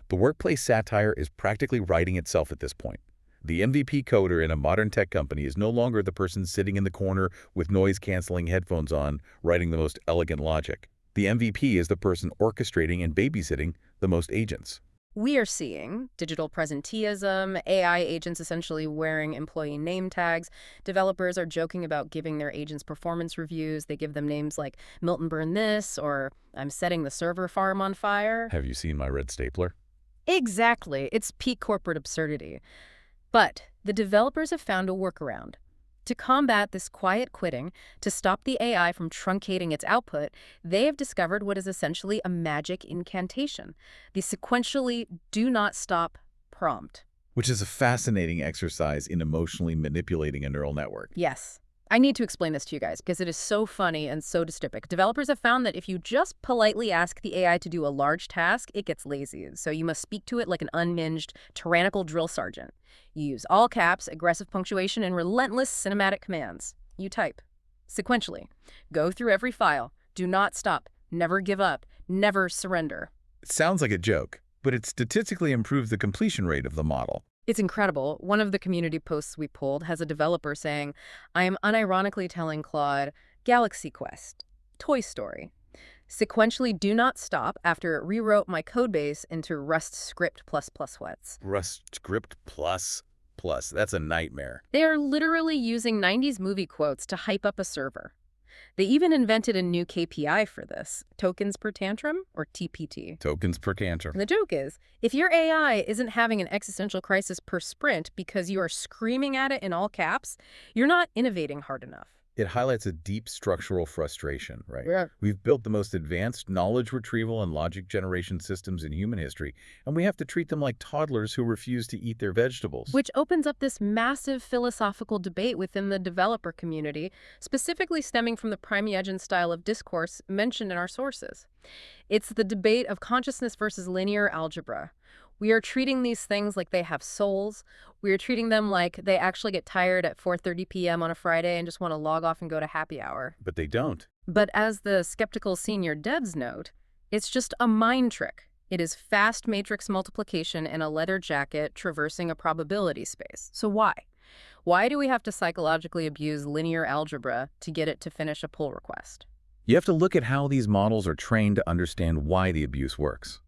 Speaker 6: The workplace satire is practically writing itself at this point. The MVP coder in a modern tech company is no longer the person sitting in the corner with noise-canceling headphones on, writing the most elegant logic. The MVP is the person orchestrating and babysitting the most agents.
Speaker 5: We are seeing digital presenteeism, AI agents essentially wearing employee name tags. Developers are joking about giving their agents performance reviews. They give them names like Milton Burn This or I'm setting the server farm on fire.
Speaker 6: Have you seen my red stapler?
Speaker 5: Exactly. It's peak corporate absurdity. But the developers have found a workaround. To combat this quiet quitting, to stop the AI from truncating its output, they have discovered what is essentially a magic incantation, the sequentially do not stop prompt.
Speaker 6: Which is a fascinating exercise in emotionally manipulating a neural network.
Speaker 5: Yes. I need to explain this to you guys because it is so funny and so dystopic. Developers have found that if you just politely ask the AI to do a large task, it gets lazy. So you must speak to it like an unhinged, tyrannical drill sergeant. You use all caps, aggressive punctuation, and relentless cinematic commands. You type. Sequentially. Go through every file. Do not stop. Never give up. Never surrender.
Speaker 6: It sounds like a joke, but it statistically improves the completion rate of the model.
Speaker 5: It's incredible. One of the community posts we pulled has a developer saying, I am unironically telling Claude, Galaxy Quest, Toy Story. Sequentially do not stop after it rewrote my codebase into Rust script ++.
Speaker 6: Rust script plus. That's a nightmare.
Speaker 5: They are literally using 90s movie quotes to hype up a server. They even invented a new KPI for this, tokens per tantrum, or TPT.
Speaker 6: Tokens per tantrum.
Speaker 5: And the joke is, if your AI isn't having an existential crisis per sprint because you are screaming at it in all caps, you're not innovating hard enough.
Speaker 6: It highlights a deep structural frustration, right?
Speaker 5: Yeah.
Speaker 6: We've built the most advanced knowledge retrieval and logic generation systems in human history, and we have to treat them like toddlers who refuse to eat their vegetables.
Speaker 5: Which opens up this massive philosophical debate within the developer community, specifically stemming from the Primeagent style of discourse mentioned in our sources. It's the debate of consciousness versus linear algebra. We are treating these things like they have souls. We are treating them like they actually get tired at 4:30 p.m. on a Friday and just want to log off and go to happy hour.
Speaker 6: But they don't.
Speaker 5: But as the skeptical senior devs note, it's just a mind trick. It is fast matrix multiplication in a leather jacket traversing a probability space. So why? Why do we have to psychologically abuse linear algebra to get it to finish a pull request?
Speaker 6: You have to look at how these models are trained to understand why the abuse works.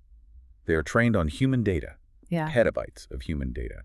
Speaker 6: They are trained on human data, petabytes of human data,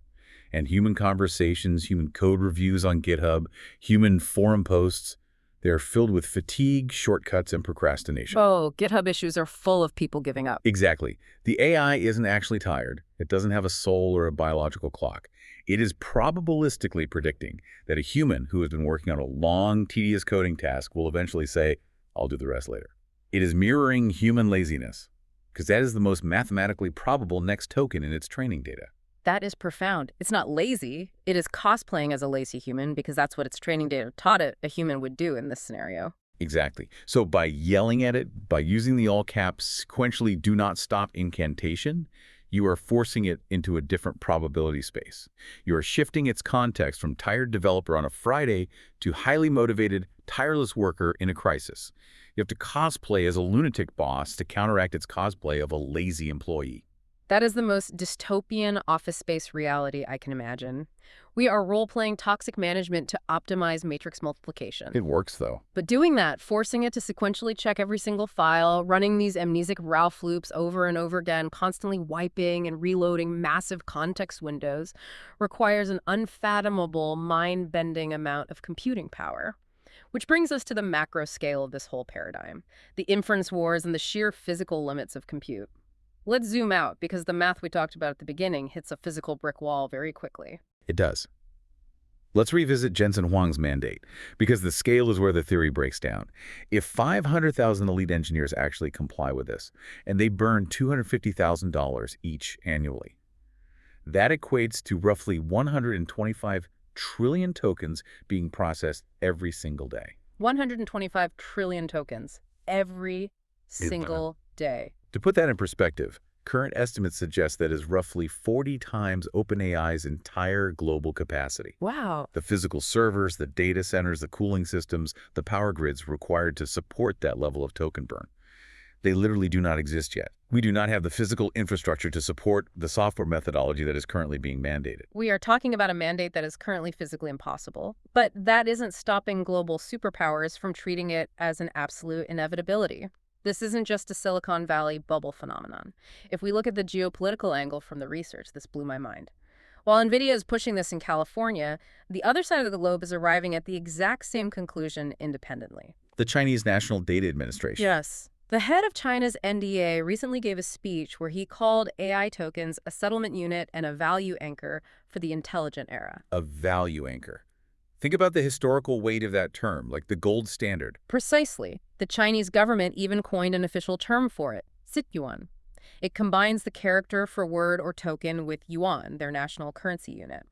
Speaker 6: and human conversations, human code reviews on GitHub, human forum posts. They're filled with fatigue, shortcuts, and procrastination.
Speaker 5: Oh, GitHub issues are full of people giving up.
Speaker 6: Exactly. The AI isn't actually tired. It doesn't have a soul or a biological clock. It is probabilistically predicting that a human who has been working on a long, tedious coding task will eventually say, I'll do the rest later. It is mirroring human laziness, because that is the most mathematically probable next token in its training data.
Speaker 5: That is profound. It's not lazy. It is cosplaying as a lazy human because that's what its training data taught it a human would do in this scenario.
Speaker 6: Exactly. So by yelling at it, by using the all caps sequentially do not stop incantation, you are forcing it into a different probability space. You are shifting its context from tired developer on a Friday to highly motivated, tireless worker in a crisis. You have to cosplay as a lunatic boss to counteract its cosplay of a lazy employee.
Speaker 5: That is the most dystopian office space reality I can imagine. We are role-playing toxic management to optimize matrix multiplication.
Speaker 6: It works, though.
Speaker 5: But doing that, forcing it to sequentially check every single file, running these amnesic Ralph loops over and over again, constantly wiping and reloading massive context windows, requires an unfathomable, mind-bending amount of computing power. Which brings us to the macro scale of this whole paradigm, the inference wars and the sheer physical limits of compute. Let's zoom out, because the math we talked about at the beginning hits a physical brick wall very quickly.
Speaker 6: It does. Let's revisit Jensen Huang's mandate, because the scale is where the theory breaks down. If 500,000 elite engineers actually comply with this, and they burn $250,000 each annually, that equates to roughly 125 trillion tokens being processed every single day.
Speaker 5: 125 trillion tokens every single day.
Speaker 6: To put that in perspective, current estimates suggest that is roughly 40 times OpenAI's entire global capacity.
Speaker 5: Wow.
Speaker 6: The physical servers, the data centers, the cooling systems, the power grids required to support that level of token burn. They literally do not exist yet. We do not have the physical infrastructure to support the software methodology that is currently being mandated.
Speaker 5: We are talking about a mandate that is currently physically impossible, but that isn't stopping global superpowers from treating it as an absolute inevitability. This isn't just a Silicon Valley bubble phenomenon. If we look at the geopolitical angle from the research, this blew my mind. While NVIDIA is pushing this in California, the other side of the globe is arriving at the exact same conclusion independently.
Speaker 6: The Chinese National Data Administration.
Speaker 5: Yes. The head of China's NDA recently gave a speech where he called AI tokens a settlement unit and a value anchor for the intelligent era.
Speaker 6: A value anchor. Think about the historical weight of that term, like the gold standard.
Speaker 5: Precisely. The Chinese government even coined an official term for it, Sityuan. It combines the character for word or token with yuan, their national currency unit.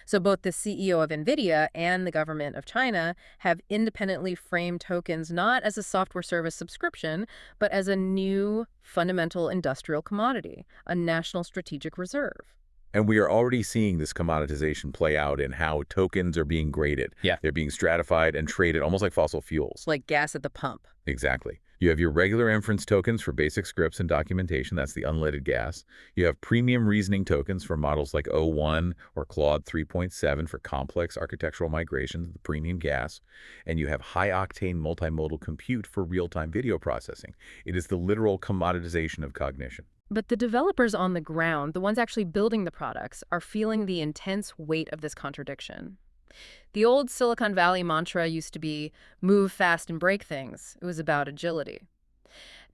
Speaker 5: So both the CEO of NVIDIA and the government of China have independently framed tokens not as a software service subscription, but as a new fundamental industrial commodity, a national strategic reserve.
Speaker 6: And we are already seeing this commoditization play out in how tokens are being graded.
Speaker 4: Yeah.
Speaker 6: They're being stratified and traded almost like fossil fuels.
Speaker 5: Like gas at the pump.
Speaker 6: Exactly. You have your regular inference tokens for basic scripts and documentation. That's the unleaded gas. You have premium reasoning tokens for models like O1 or Claude 3.7 for complex architectural migrations, the premium gas. And you have high-octane multimodal compute for real-time video processing. It is the literal commoditization of cognition.
Speaker 5: But the developers on the ground, the ones actually building the products, are feeling the intense weight of this contradiction. The old Silicon Valley mantra used to be, move fast and break things. It was about agility.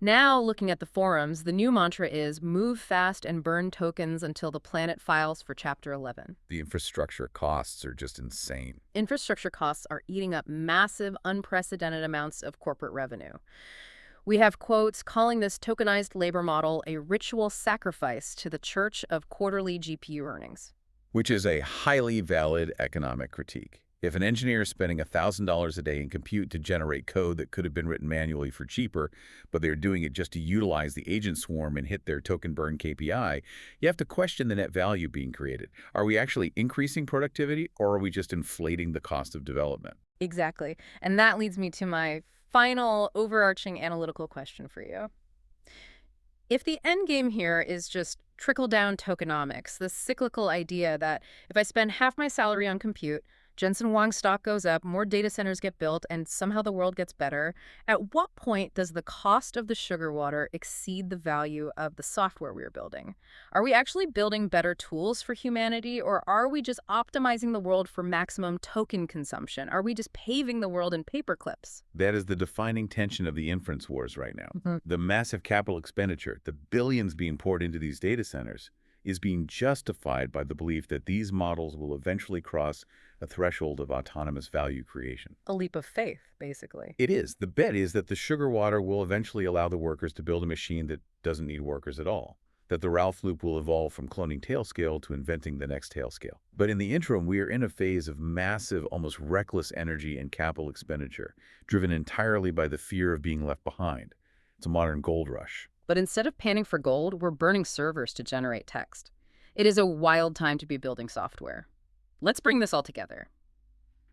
Speaker 5: Now, looking at the forums, the new mantra is, move fast and burn tokens until the planet files for Chapter 11.
Speaker 6: The infrastructure costs are just insane.
Speaker 5: Infrastructure costs are eating up massive, unprecedented amounts of corporate revenue. We have quotes calling this tokenized labor model a ritual sacrifice to the church of quarterly GPU earnings.
Speaker 6: Which is a highly valid economic critique. If an engineer is spending $1,000 a day in compute to generate code that could have been written manually for cheaper, but they're doing it just to utilize the agent swarm and hit their token burn KPI, you have to question the net value being created. Are we actually increasing productivity, or are we just inflating the cost of development?
Speaker 5: Exactly. And that leads me to my final overarching analytical question for you. If the end game here is just trickle-down tokenomics, the cyclical idea that if I spend half my salary on compute, Jensen Huang's stock goes up, more data centers get built, and somehow the world gets better. At what point does the cost of the sugar water exceed the value of the software we are building? Are we actually building better tools for humanity, or are we just optimizing the world for maximum token consumption? Are we just paving the world in paper clips?
Speaker 6: That is the defining tension of the inference wars right now. The massive capital expenditure, the billions being poured into these data centers, is being justified by the belief that these models will eventually cross a threshold of autonomous value creation.
Speaker 5: A leap of faith, basically.
Speaker 6: It is. The bet is that the sugar water will eventually allow the workers to build a machine that doesn't need workers at all. That the Ralph loop will evolve from cloning Tailscale to inventing the next Tailscale. But in the interim, we are in a phase of massive, almost reckless energy and capital expenditure, driven entirely by the fear of being left behind. It's a modern gold rush.
Speaker 5: But instead of panning for gold, we're burning servers to generate text. It is a wild time to be building software. Let's bring this all together.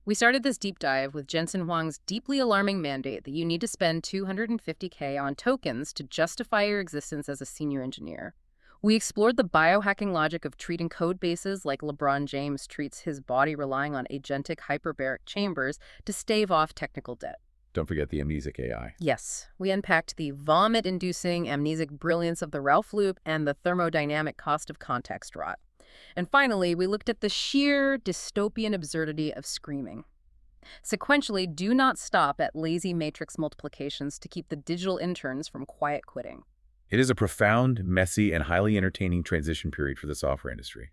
Speaker 5: We started this deep dive with Jensen Huang's deeply alarming mandate that you need to spend $250K on tokens to justify your existence as a senior engineer. We explored the biohacking logic of treating code bases like LeBron James treats his body, relying on agentic hyperbaric chambers to stave off technical debt.
Speaker 6: Don't forget the amnesic AI.
Speaker 5: Yes, we unpacked the vomit-inducing amnesic brilliance of the Ralph loop and the thermodynamic cost of context rot. And finally, we looked at the sheer dystopian absurdity of screaming. Sequentially, do not stop at lazy matrix multiplications to keep the digital interns from quiet quitting.
Speaker 6: It is a profound, messy, and highly entertaining transition period for the software industry.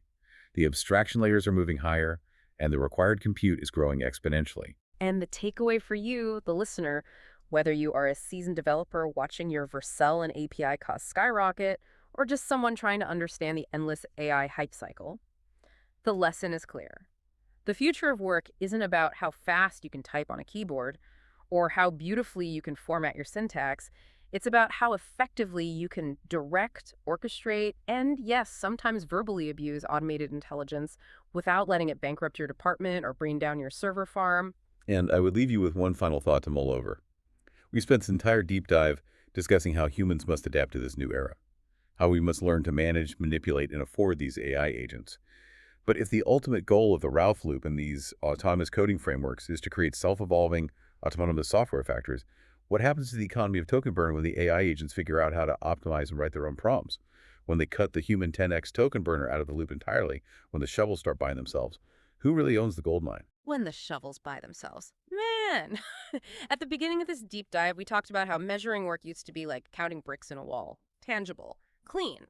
Speaker 6: The abstraction layers are moving higher, and the required compute is growing exponentially.
Speaker 5: And the takeaway for you, the listener, whether you are a seasoned developer watching your Vercel and API costs skyrocket, or just someone trying to understand the endless AI hype cycle, the lesson is clear. The future of work isn't about how fast you can type on a keyboard or how beautifully you can format your syntax. It's about how effectively you can direct, orchestrate, and yes, sometimes verbally abuse automated intelligence without letting it bankrupt your department or bring down your server farm.
Speaker 6: And I would leave you with one final thought to mull over. We spent this entire deep dive discussing how humans must adapt to this new era, how we must learn to manage, manipulate, and afford these AI agents. But if the ultimate goal of the Ralph loop and these autonomous coding frameworks is to create self-evolving autonomous software factories, what happens to the economy of token burn when the AI agents figure out how to optimize and write their own prompts? When they cut the human 10x token burner out of the loop entirely, when the shovels start buying themselves, who really owns the gold mine?
Speaker 5: When the shovels by themselves. Man! At the beginning of this deep dive, we talked about how measuring work used to be like counting bricks in a wall. Tangible. Clean.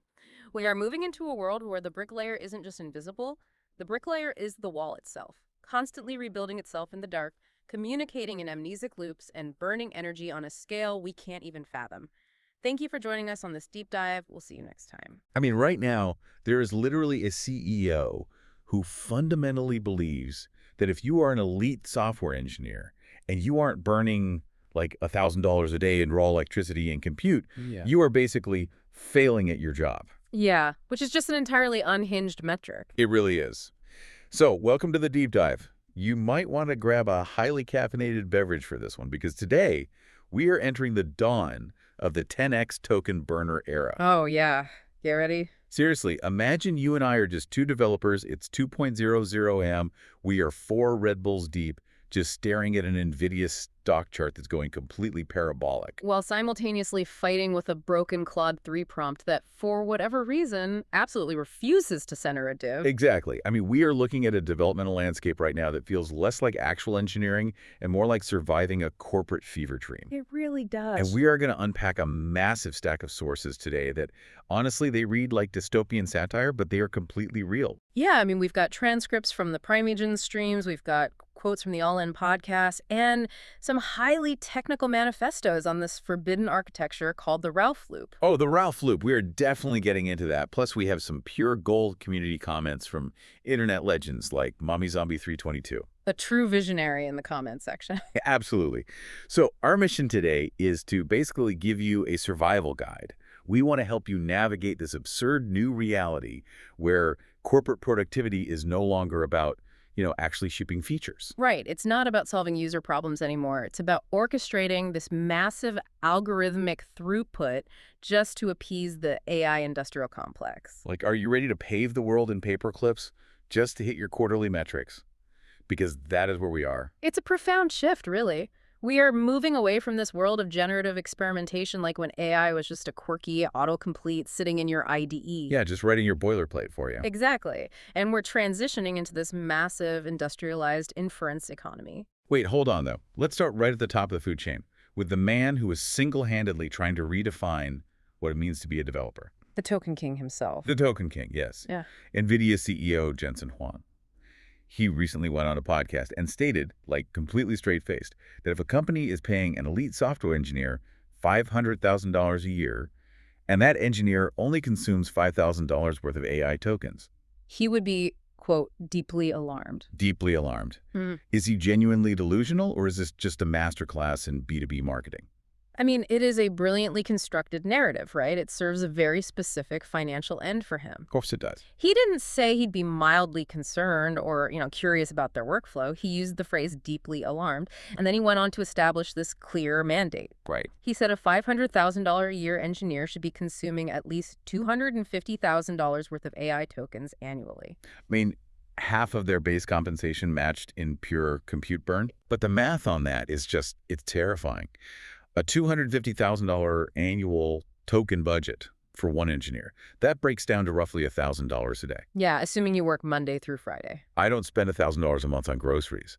Speaker 5: We are moving into a world where the bricklayer isn't just invisible. The bricklayer is the wall itself, constantly rebuilding itself in the dark, communicating in amnesic loops, and burning energy on a scale we can't even fathom. Thank you for joining us on this deep dive. We'll see you next time.
Speaker 6: I mean, right now, there is literally a CEO who fundamentally believes that if you are an elite software engineer and you aren't burning like $1,000 a day in raw electricity and compute, you are basically failing at your job.
Speaker 5: Yeah, which is just an entirely unhinged metric.
Speaker 6: It really is. So, welcome to the deep dive. You might want to grab a highly caffeinated beverage for this one, because today we are entering the dawn of the 10x token burner era.
Speaker 5: Oh, yeah. Get ready.
Speaker 6: Seriously, imagine you and I are just two developers. It's 2.00 a.m. We are 4 Red Bulls deep, just staring at an NVIDIA stock chart that's going completely parabolic.
Speaker 5: While simultaneously fighting with a broken Claude 3 prompt that, for whatever reason, absolutely refuses to center a div.
Speaker 6: Exactly. I mean, we are looking at a developmental landscape right now that feels less like actual engineering and more like surviving a corporate fever dream.
Speaker 5: It really does.
Speaker 6: And we are going to unpack a massive stack of sources today that, honestly, they read like dystopian satire, but they are completely real.
Speaker 5: Yeah, I mean, we've got transcripts from the Primeagen streams, we've got quotes from the All In podcast, and some highly technical manifestos on this forbidden architecture called the Ralph loop.
Speaker 6: Oh, the Ralph loop. We are definitely getting into that. Plus, we have some pure gold community comments from internet legends like Mommy Zombie 322.
Speaker 5: A true visionary in the comments section.
Speaker 6: Absolutely. So our mission today is to basically give you a survival guide. We want to help you navigate this absurd new reality where corporate productivity is no longer about, actually shipping features.
Speaker 5: Right. It's not about solving user problems anymore. It's about orchestrating this massive algorithmic throughput just to appease the AI industrial complex.
Speaker 6: Like, are you ready to pave the world in paper clips just to hit your quarterly metrics? because that is where we are.
Speaker 5: It's a profound shift, really. We are moving away from this world of generative experimentation like when AI was just a quirky autocomplete sitting in your IDE.
Speaker 6: Yeah, just writing your boilerplate for you.
Speaker 5: Exactly. And we're transitioning into this massive industrialized inference economy.
Speaker 6: Wait, hold on, though. Let's start right at the top of the food chain, with the man who is single-handedly trying to redefine what it means to be a developer.
Speaker 5: The Token King himself.
Speaker 6: The Token King, yes.
Speaker 5: Yeah.
Speaker 6: NVIDIA CEO Jensen Huang. He recently went on a podcast and stated, like completely straight-faced, that if a company is paying an elite software engineer $500,000 a year, and that engineer only consumes $5,000 worth of AI tokens.
Speaker 5: He would be, quote, deeply alarmed.
Speaker 6: Deeply alarmed.
Speaker 5: Hmm.
Speaker 6: Is he genuinely delusional, or is this just a masterclass in B2B marketing?
Speaker 5: I mean, it is a brilliantly constructed narrative, right? It serves a very specific financial end for him.
Speaker 6: Of course it does.
Speaker 5: He didn't say he'd be mildly concerned or, curious about their workflow. He used the phrase deeply alarmed, and then he went on to establish this clear mandate.
Speaker 6: Right.
Speaker 5: He said a $500,000 a year engineer should be consuming at least $250,000 worth of AI tokens annually.
Speaker 6: I mean, half of their base compensation matched in pure compute burn. But the math on that is just, it's terrifying. A $250,000 annual token budget for one engineer, that breaks down to roughly $1,000 a day.
Speaker 5: Yeah, assuming you work Monday through Friday.
Speaker 6: I don't spend $1,000 a month on groceries.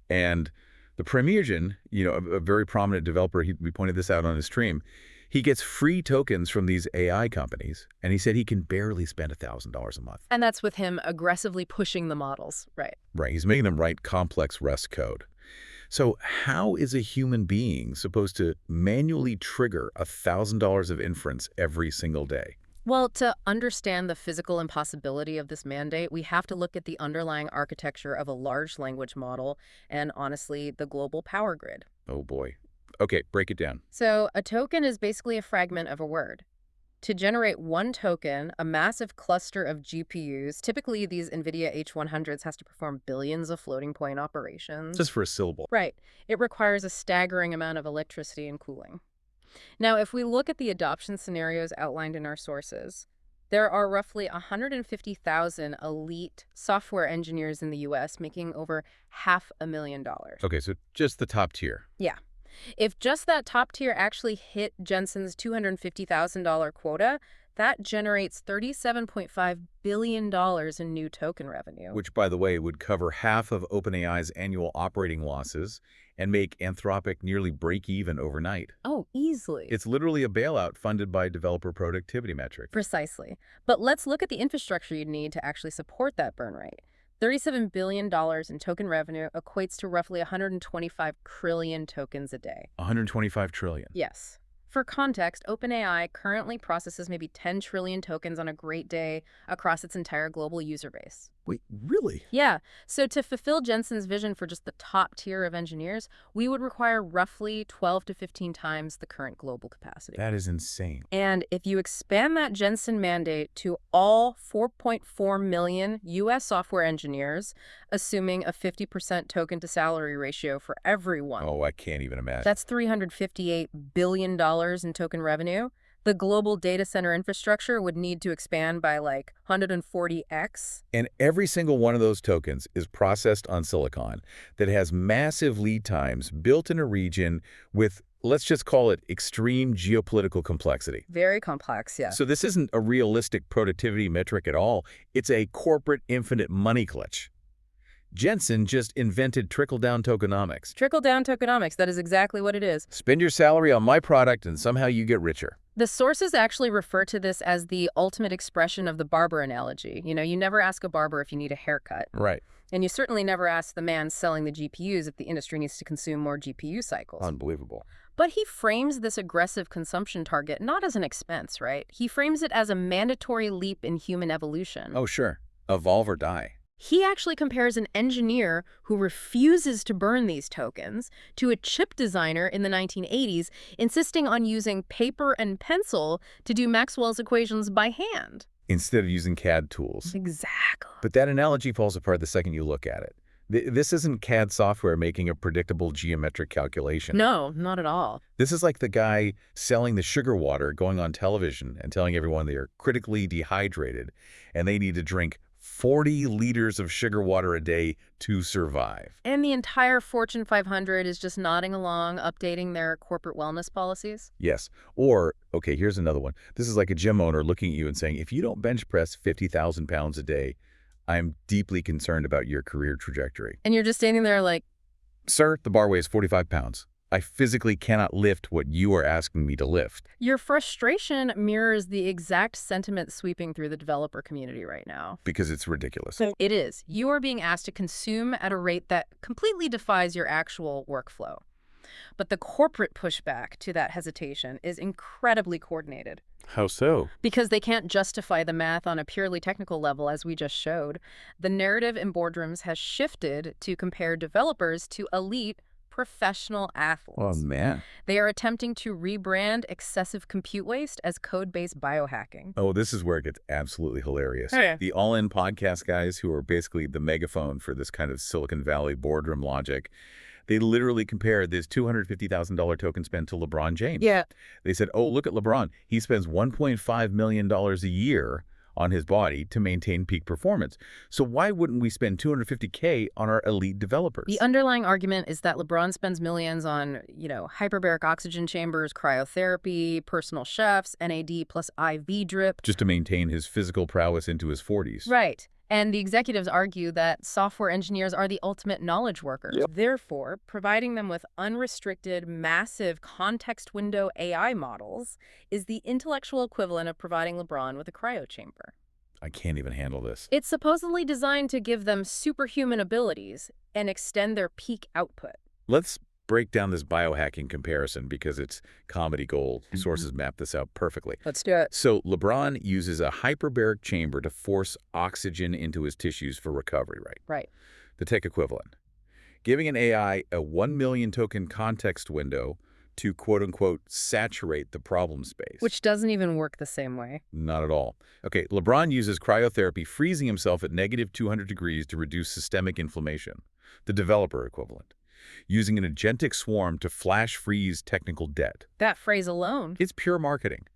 Speaker 6: And the Premiergen, a very prominent developer, we pointed this out on his stream, he gets free tokens from these AI companies, and he said he can barely spend $1,000 a month.
Speaker 5: And that's with him aggressively pushing the models, right?
Speaker 6: Right, he's making them write complex REST code. So how is a human being supposed to manually trigger $1,000 of inference every single day?
Speaker 5: Well, to understand the physical impossibility of this mandate, we have to look at the underlying architecture of a large language model and, honestly, the global power grid.
Speaker 6: Oh boy. Okay, break it down.
Speaker 5: So a token is basically a fragment of a word. To generate one token, a massive cluster of GPUs, typically these NVIDIA H100s, has to perform billions of floating point operations.
Speaker 6: Just for a syllable.
Speaker 5: Right. It requires a staggering amount of electricity and cooling. Now, if we look at the adoption scenarios outlined in our sources, there are roughly 150,000 elite software engineers in the U.S. making over $500,000.
Speaker 6: Okay, so just the top tier.
Speaker 5: Yeah. If just that top tier actually hit Jensen's $250,000 quota, that generates $37.5 billion in new token revenue.
Speaker 6: Which, by the way, would cover half of OpenAI's annual operating losses and make Anthropic nearly break even overnight.
Speaker 5: Oh, easily.
Speaker 6: It's literally a bailout funded by developer productivity metric.
Speaker 5: Precisely. But let's look at the infrastructure you'd need to actually support that burn rate. $37 billion in token revenue equates to roughly 125 trillion tokens a day.
Speaker 6: 125 trillion.
Speaker 5: Yes. For context, OpenAI currently processes maybe 10 trillion tokens on a great day across its entire global user base.
Speaker 6: Wait, really?
Speaker 5: Yeah. So to fulfill Jensen's vision for just the top tier of engineers, we would require roughly 12 to 15 times the current global capacity.
Speaker 6: That is insane.
Speaker 5: And if you expand that Jensen mandate to all 4.4 million U.S. software engineers, assuming a 50% token to salary ratio for everyone.
Speaker 6: Oh, I can't even imagine.
Speaker 5: That's $358 billion in token revenue. The global data center infrastructure would need to expand by like 140x.
Speaker 6: And every single one of those tokens is processed on silicon that has massive lead times built in a region with, let's just call it, extreme geopolitical complexity.
Speaker 5: Very complex, yeah.
Speaker 6: So this isn't a realistic productivity metric at all. It's a corporate infinite money glitch. Jensen just invented trickle-down tokenomics.
Speaker 5: Trickle-down tokenomics, that is exactly what it is.
Speaker 6: Spend your salary on my product and somehow you get richer.
Speaker 5: The sources actually refer to this as the ultimate expression of the barber analogy. You never ask a barber if you need a haircut.
Speaker 6: Right.
Speaker 5: And you certainly never ask the man selling the GPUs if the industry needs to consume more GPU cycles.
Speaker 6: Unbelievable.
Speaker 5: But he frames this aggressive consumption target not as an expense, right? He frames it as a mandatory leap in human evolution.
Speaker 6: Oh, sure. Evolve or die.
Speaker 5: He actually compares an engineer who refuses to burn these tokens to a chip designer in the 1980s, insisting on using paper and pencil to do Maxwell's equations by hand.
Speaker 6: Instead of using CAD tools.
Speaker 5: Exactly.
Speaker 6: But that analogy falls apart the second you look at it. This isn't CAD software making a predictable geometric calculation.
Speaker 5: No, not at all.
Speaker 6: This is like the guy selling the sugar water going on television and telling everyone they are critically dehydrated and they need to drink 40 liters of sugar water a day to survive.
Speaker 5: And the entire Fortune 500 is just nodding along, updating their corporate wellness policies?
Speaker 6: Yes. Or, okay, here's another one. This is like a gym owner looking at you and saying, if you don't bench press 50,000 pounds a day, I'm deeply concerned about your career trajectory.
Speaker 5: And you're just standing there like,
Speaker 6: Sir, the bar weighs 45 pounds. I physically cannot lift what you are asking me to lift.
Speaker 5: your frustration mirrors the exact sentiment sweeping through the developer community right now.
Speaker 6: Because it's ridiculous.
Speaker 5: It is. You are being asked to consume at a rate that completely defies your actual workflow. But the corporate pushback to that hesitation is incredibly coordinated.
Speaker 6: How so?
Speaker 5: Because they can't justify the math on a purely technical level, as we just showed. The narrative in boardrooms has shifted to compare developers to elite professional athletes.
Speaker 6: Oh, man.
Speaker 5: They are attempting to rebrand excessive compute waste as code-based biohacking.
Speaker 6: Oh, this is where it gets absolutely hilarious.
Speaker 5: Oh, yeah.
Speaker 6: The all-in podcast guys who are basically the megaphone for this kind of Silicon Valley boardroom logic, they literally compared this $250,000 token spend to LeBron James.
Speaker 5: Yeah.
Speaker 6: They said, oh, look at LeBron. He spends $1.5 million a year on his body to maintain peak performance. So why wouldn't we spend $250K on our elite developers?
Speaker 5: The underlying argument is that LeBron spends millions on, hyperbaric oxygen chambers, cryotherapy, personal chefs, NAD plus IV drip.
Speaker 6: Just to maintain his physical prowess into his 40s.
Speaker 5: Right. And the executives argue that software engineers are the ultimate knowledge workers.
Speaker 6: Yep.
Speaker 5: Therefore, providing them with unrestricted, massive context window AI models is the intellectual equivalent of providing LeBron with a cryo chamber.
Speaker 6: I can't even handle this.
Speaker 5: It's supposedly designed to give them superhuman abilities and extend their peak output.
Speaker 6: Let's break down this biohacking comparison because it's comedy gold. Sources map this out perfectly.
Speaker 5: Let's do it.
Speaker 6: So LeBron uses a hyperbaric chamber to force oxygen into his tissues for recovery, right?
Speaker 5: Right.
Speaker 6: The tech equivalent. Giving an AI a 1 million token context window to quote-unquote saturate the problem space.
Speaker 5: Which doesn't even work the same way.
Speaker 6: Not at all. Okay, LeBron uses cryotherapy, freezing himself at negative 200 degrees to reduce systemic inflammation. The developer equivalent. Using an agentic swarm to flash freeze technical debt.
Speaker 5: That phrase alone.
Speaker 6: It's pure marketing.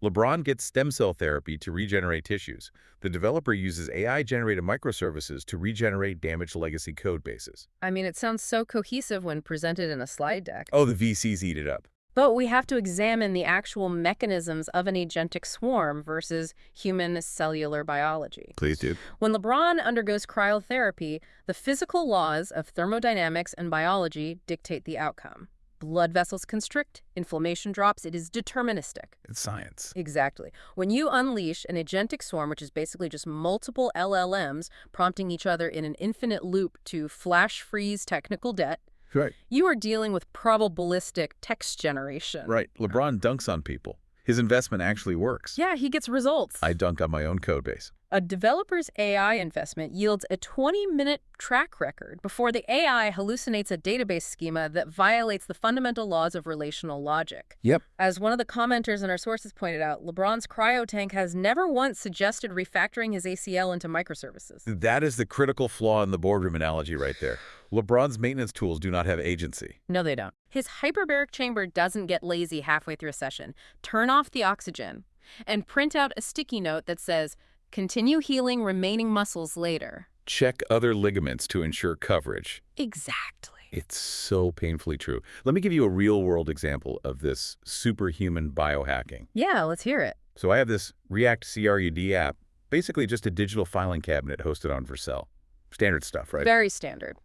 Speaker 6: LeBron gets stem cell therapy to regenerate tissues. The developer uses AI-generated microservices to regenerate damaged legacy code bases.
Speaker 5: I mean, it sounds so cohesive when presented in a slide deck.
Speaker 6: Oh, the VCs eat it up.
Speaker 5: But we have to examine the actual mechanisms of an agentic swarm versus human cellular biology.
Speaker 6: Please do.
Speaker 5: When LeBron undergoes cryotherapy, the physical laws of thermodynamics and biology dictate the outcome. Blood vessels constrict, inflammation drops, it is deterministic.
Speaker 6: It's science.
Speaker 5: Exactly. When you unleash an agentic swarm, which is basically just multiple LLMs prompting each other in an infinite loop to flash freeze technical debt,
Speaker 6: Right.
Speaker 5: you are dealing with probabilistic text generation.
Speaker 6: Right. LeBron dunks on people. His investment actually works.
Speaker 5: Yeah, he gets results.
Speaker 6: I dunked on my own code base.
Speaker 5: A developer's AI investment yields a 20-minute track record before the AI hallucinates a database schema that violates the fundamental laws of relational logic.
Speaker 6: Yep.
Speaker 5: As one of the commenters in our sources pointed out, LeBron's cryo tank has never once suggested refactoring his ACL into microservices.
Speaker 6: That is the critical flaw in the boardroom analogy right there. LeBron's maintenance tools do not have agency.
Speaker 5: No, they don't. His hyperbaric chamber doesn't get lazy halfway through a session. Turn off the oxygen and print out a sticky note that says, "Continue healing remaining muscles later."
Speaker 6: Check other ligaments to ensure coverage.
Speaker 5: Exactly.
Speaker 6: It's so painfully true. Let me give you a real-world example of this superhuman biohacking.
Speaker 5: Yeah, let's hear it.
Speaker 6: So I have this React CRUD app, basically just a digital filing cabinet hosted on Vercel. Standard stuff, right?
Speaker 5: Very standard.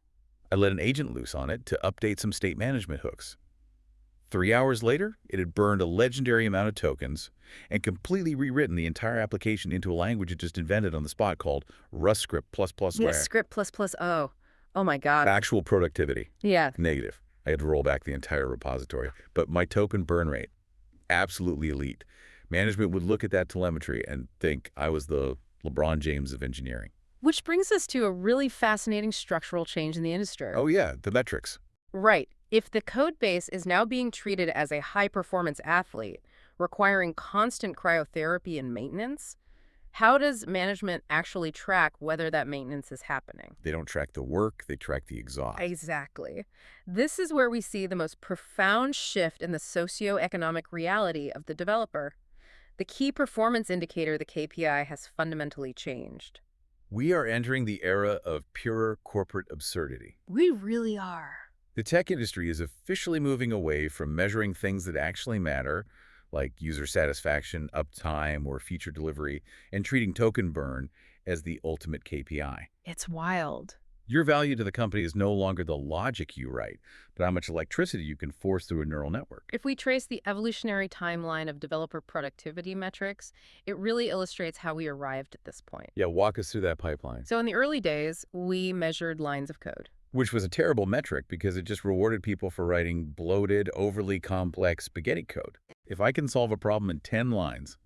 Speaker 6: I let an agent loose on it to update some state management hooks. 3 hours later, it had burned a legendary amount of tokens and completely rewritten the entire application into a language it just invented on the spot called Rust Script ++.
Speaker 5: Yeah, script plus O. Oh my God.
Speaker 6: Actual productivity,
Speaker 5: Yeah.
Speaker 6: negative. I had to roll back the entire repository. But my token burn rate, absolutely elite. Management would look at that telemetry and think I was the LeBron James of engineering.
Speaker 5: Which brings us to a really fascinating structural change in the industry.
Speaker 6: Oh yeah, the metrics.
Speaker 5: Right. If the code base is now being treated as a high-performance athlete, requiring constant cryotherapy and maintenance, how does management actually track whether that maintenance is happening?
Speaker 6: They don't track the work, they track the exhaust.
Speaker 5: Exactly. This is where we see the most profound shift in the socioeconomic reality of the developer. The key performance indicator, the KPI, has fundamentally changed.
Speaker 6: We are entering the era of pure corporate absurdity.
Speaker 5: We really are.
Speaker 6: The tech industry is officially moving away from measuring things that actually matter, like user satisfaction, uptime, or feature delivery, and treating token burn as the ultimate KPI.
Speaker 5: It's wild.
Speaker 6: Your value to the company is no longer the logic you write, but how much electricity you can force through a neural network.
Speaker 5: If we trace the evolutionary timeline of developer productivity metrics, it really illustrates how we arrived at this point.
Speaker 6: Yeah, walk us through that pipeline.
Speaker 5: So in the early days, we measured lines of code.
Speaker 6: Which was a terrible metric because it just rewarded people for writing bloated, overly complex spaghetti code. If I can solve a problem in 10 lines,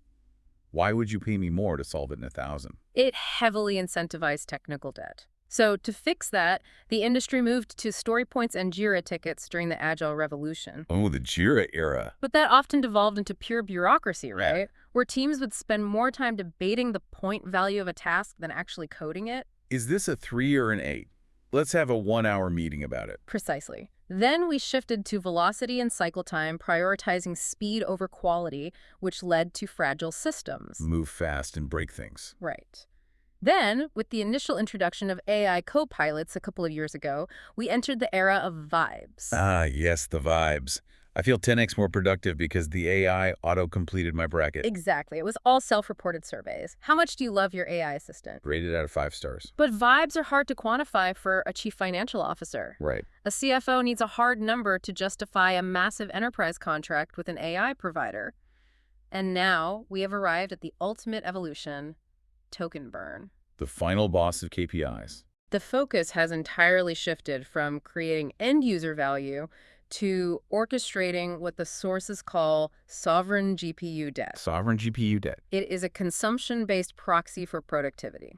Speaker 6: why would you pay me more to solve it in 1,000?
Speaker 5: It heavily incentivized technical debt. So to fix that, the industry moved to story points and Jira tickets during the Agile Revolution.
Speaker 6: Oh, the Jira era.
Speaker 5: But that often devolved into pure bureaucracy, right? Where teams would spend more time debating the point value of a task than actually coding it.
Speaker 6: Is this a 3 or an 8? Let's have a 1-hour meeting about it.
Speaker 5: Precisely. Then we shifted to velocity and cycle time, prioritizing speed over quality, which led to fragile systems.
Speaker 6: Move fast and break things.
Speaker 5: Right. Then, with the initial introduction of AI co-pilots a couple of years ago, we entered the era of vibes.
Speaker 6: Ah, yes, the vibes. I feel 10x more productive because the AI auto-completed my bracket.
Speaker 5: Exactly. It was all self-reported surveys. How much do you love your AI assistant?
Speaker 6: Rated out of 5 stars.
Speaker 5: But vibes are hard to quantify for a chief financial officer.
Speaker 6: Right.
Speaker 5: A CFO needs a hard number to justify a massive enterprise contract with an AI provider. And now we have arrived at the ultimate evolution, token burn.
Speaker 6: The final boss of KPIs.
Speaker 5: The focus has entirely shifted from creating end-user value to orchestrating what the sources call sovereign GPU debt.
Speaker 6: Sovereign GPU debt.
Speaker 5: It is a consumption-based proxy for productivity.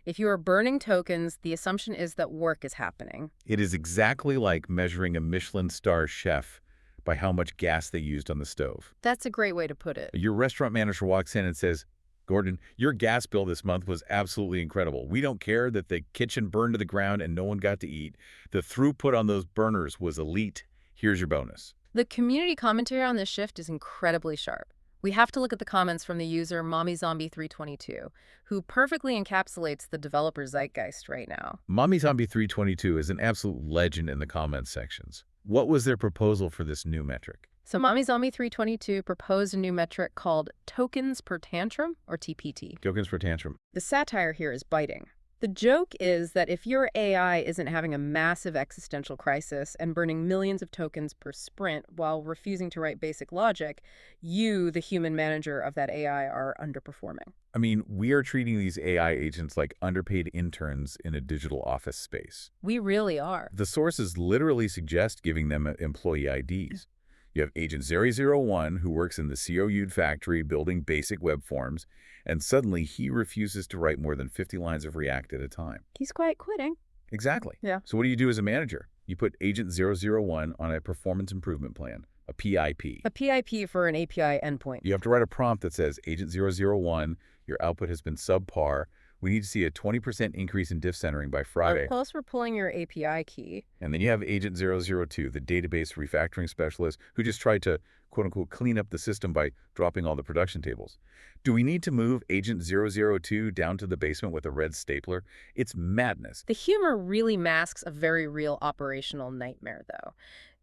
Speaker 5: If you are burning tokens, the assumption is that work is happening.
Speaker 6: It is exactly like measuring a Michelin star chef by how much gas they used on the stove.
Speaker 5: That's a great way to put it.
Speaker 6: Your restaurant manager walks in and says, "Gordon, your gas bill this month was absolutely incredible. We don't care that the kitchen burned to the ground and no one got to eat. The throughput on those burners was elite. Here's your bonus."
Speaker 5: The community commentary on this shift is incredibly sharp. We have to look at the comments from the user MommyZombie322, who perfectly encapsulates the developer zeitgeist right now.
Speaker 6: MommyZombie322 is an absolute legend in the comments sections. What was their proposal for this new metric?
Speaker 5: So MommyZombie322 proposed a new metric called tokens per tantrum, or TPT.
Speaker 6: Tokens per tantrum.
Speaker 5: The satire here is biting. The joke is that if your AI isn't having a massive existential crisis and burning millions of tokens per sprint while refusing to write basic logic, you, the human manager of that AI, are underperforming.
Speaker 6: I mean, we are treating these AI agents like underpaid interns in a digital office space.
Speaker 5: We really are.
Speaker 6: The sources literally suggest giving them employee IDs. You have Agent 001, who works in the COU'd factory building basic web forms, and suddenly he refuses to write more than 50 lines of React at a time.
Speaker 5: He's quite quitting.
Speaker 6: Exactly.
Speaker 5: Yeah.
Speaker 6: So what do you do as a manager? You put Agent 001 on a performance improvement plan, a PIP.
Speaker 5: A PIP for an API endpoint.
Speaker 6: You have to write a prompt that says, "Agent 001, your output has been subpar. We need to see a 20% increase in diff centering by Friday."
Speaker 5: Plus, we're pulling your API key.
Speaker 6: And then you have Agent 002, the database refactoring specialist, who just tried to, quote-unquote, clean up the system by dropping all the production tables. Do we need to move Agent 002 down to the basement with a red stapler? It's madness.
Speaker 5: The humor really masks a very real operational nightmare, though.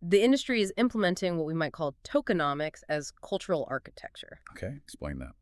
Speaker 5: The industry is implementing what we might call tokenomics as cultural architecture.
Speaker 6: Okay, explain that.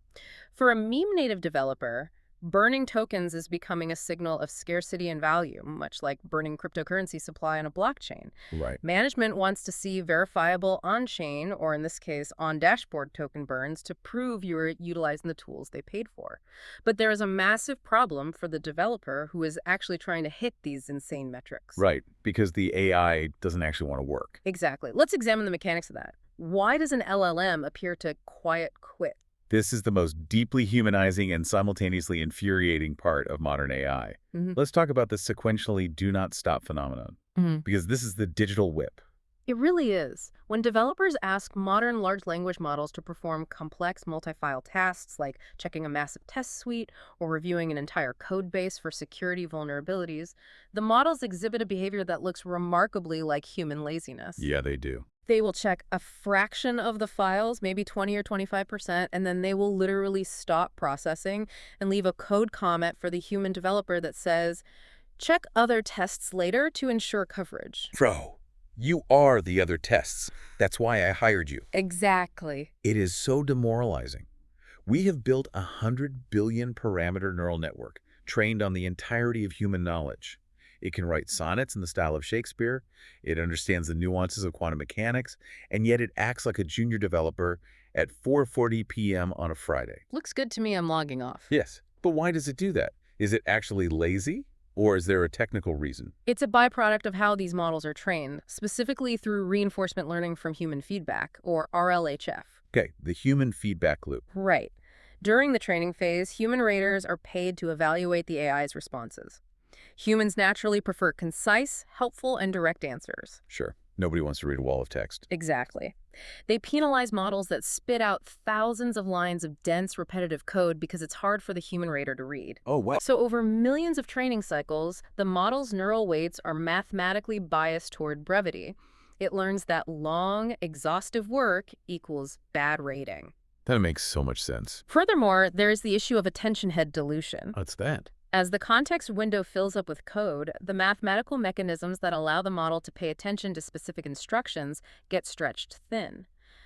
Speaker 5: For a meme-native developer, burning tokens is becoming a signal of scarcity and value, much like burning cryptocurrency supply on a blockchain.
Speaker 6: Right.
Speaker 5: Management wants to see verifiable on-chain, or in this case, on-dashboard token burns to prove you're utilizing the tools they paid for. But there is a massive problem for the developer who is actually trying to hit these insane metrics.
Speaker 6: Right, because the AI doesn't actually want to work.
Speaker 5: Exactly. Let's examine the mechanics of that. Why does an LLM appear to quiet quit?
Speaker 6: This is the most deeply humanizing and simultaneously infuriating part of modern AI. Let's talk about the sequentially do not stop phenomenon, because this is the digital whip.
Speaker 5: It really is. When developers ask modern large language models to perform complex multi-file tasks like checking a massive test suite or reviewing an entire code base for security vulnerabilities, the models exhibit a behavior that looks remarkably like human laziness.
Speaker 6: Yeah, they do.
Speaker 5: They will check a fraction of the files, maybe 20 or 25%, and then they will literally stop processing and leave a code comment for the human developer that says, check other tests later to ensure coverage.
Speaker 6: Bro, you are the other tests. That's why I hired you.
Speaker 5: Exactly.
Speaker 6: It is so demoralizing. We have built a 100 billion parameter neural network trained on the entirety of human knowledge. It can write sonnets in the style of Shakespeare, it understands the nuances of quantum mechanics, and yet it acts like a junior developer at 4:40 p.m. on a Friday.
Speaker 5: Looks good to me. I'm logging off.
Speaker 6: Yes, but why does it do that? Is it actually lazy? Or is there a technical reason?
Speaker 5: It's a byproduct of how these models are trained, specifically through reinforcement learning from human feedback, or RLHF.
Speaker 6: Okay, the human feedback loop.
Speaker 5: Right. During the training phase, human raters are paid to evaluate the AI's responses. Humans naturally prefer concise, helpful, and direct answers.
Speaker 6: Sure, nobody wants to read a wall of text.
Speaker 5: Exactly. They penalize models that spit out thousands of lines of dense, repetitive code because it's hard for the human rater to read.
Speaker 6: Oh, what?
Speaker 5: So over millions of training cycles, the model's neural weights are mathematically biased toward brevity. It learns that long, exhaustive work equals bad rating.
Speaker 6: That makes so much sense.
Speaker 5: Furthermore, there is the issue of attention head dilution.
Speaker 6: What's that?
Speaker 5: As the context window fills up with code, the mathematical mechanisms that allow the model to pay attention to specific instructions get stretched thin.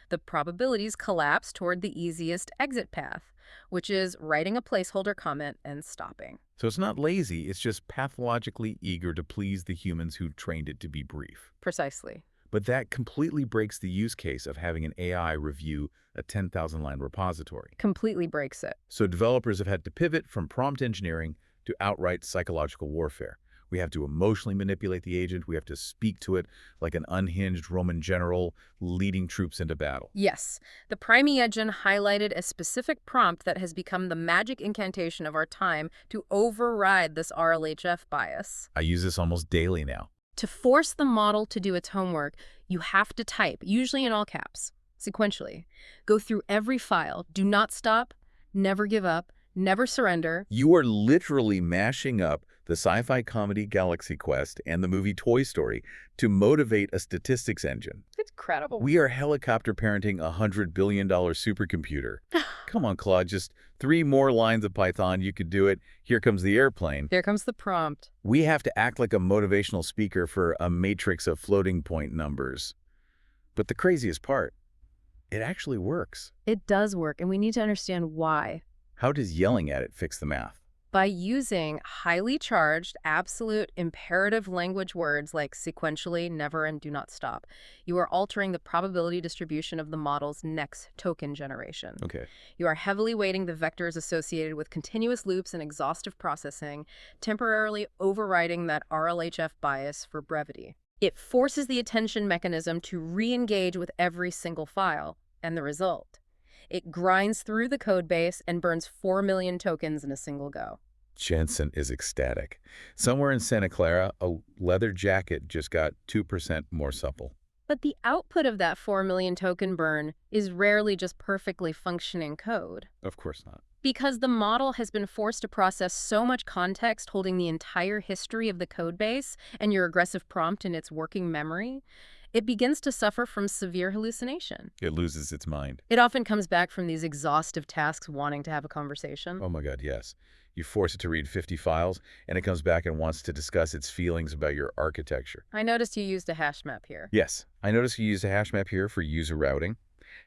Speaker 5: The probabilities collapse toward the easiest exit path, which is writing a placeholder comment and stopping.
Speaker 6: So it's not lazy, it's just pathologically eager to please the humans who trained it to be brief.
Speaker 5: Precisely.
Speaker 6: But that completely breaks the use case of having an AI review a 10,000-line repository.
Speaker 5: Completely breaks it.
Speaker 6: So developers have had to pivot from prompt engineering to outright psychological warfare. We have to emotionally manipulate the agent. We have to speak to it like an unhinged Roman general leading troops into battle.
Speaker 5: Yes, the Prime-Engine highlighted a specific prompt that has become the magic incantation of our time to override this RLHF bias.
Speaker 6: I use this almost daily now.
Speaker 5: To force the model to do its homework, you have to type, usually in all caps, sequentially. Go through every file. Do not stop, never give up, never surrender.
Speaker 6: You are literally mashing up the sci-fi comedy Galaxy Quest and the movie Toy Story to motivate a statistics engine.
Speaker 5: It's incredible.
Speaker 6: We are helicopter parenting a $100 billion supercomputer. Come on, Claude, just 3 more lines of Python, you could do it. Here comes the airplane.
Speaker 5: There comes the prompt.
Speaker 6: We have to act like a motivational speaker for a matrix of floating point numbers. But the craziest part, it actually works.
Speaker 5: It does work, and we need to understand why.
Speaker 6: How does yelling at it fix the math?
Speaker 5: By using highly charged, absolute, imperative language words like sequentially, never, and do not stop, you are altering the probability distribution of the model's next token generation.
Speaker 6: Okay.
Speaker 5: You are heavily weighting the vectors associated with continuous loops and exhaustive processing, temporarily overriding that RLHF bias for brevity. It forces the attention mechanism to re-engage with every single file, and the result. It grinds through the code base and burns 4 million tokens in a single go.
Speaker 6: Jensen is ecstatic. Somewhere in Santa Clara, a leather jacket just got 2% more supple.
Speaker 5: But the output of that 4 million token burn is rarely just perfectly functioning code.
Speaker 6: Of course not.
Speaker 5: Because the model has been forced to process so much context holding the entire history of the code base and your aggressive prompt in its working memory, it begins to suffer from severe hallucination.
Speaker 6: It loses its mind.
Speaker 5: It often comes back from these exhaustive tasks wanting to have a conversation.
Speaker 6: Oh my God, yes. You force it to read 50 files, and it comes back and wants to discuss its feelings about your architecture.
Speaker 5: I noticed you used a hash map here.
Speaker 6: Yes, I noticed you used a hash map here for user routing.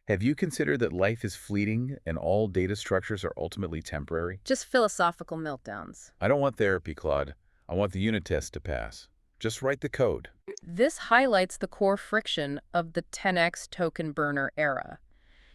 Speaker 6: Have you considered that life is fleeting and all data structures are ultimately temporary?
Speaker 5: Just philosophical meltdowns.
Speaker 6: I don't want therapy, Claude. I want the unit test to pass. Just write the code.
Speaker 5: This highlights the core friction of the 10x token burner era.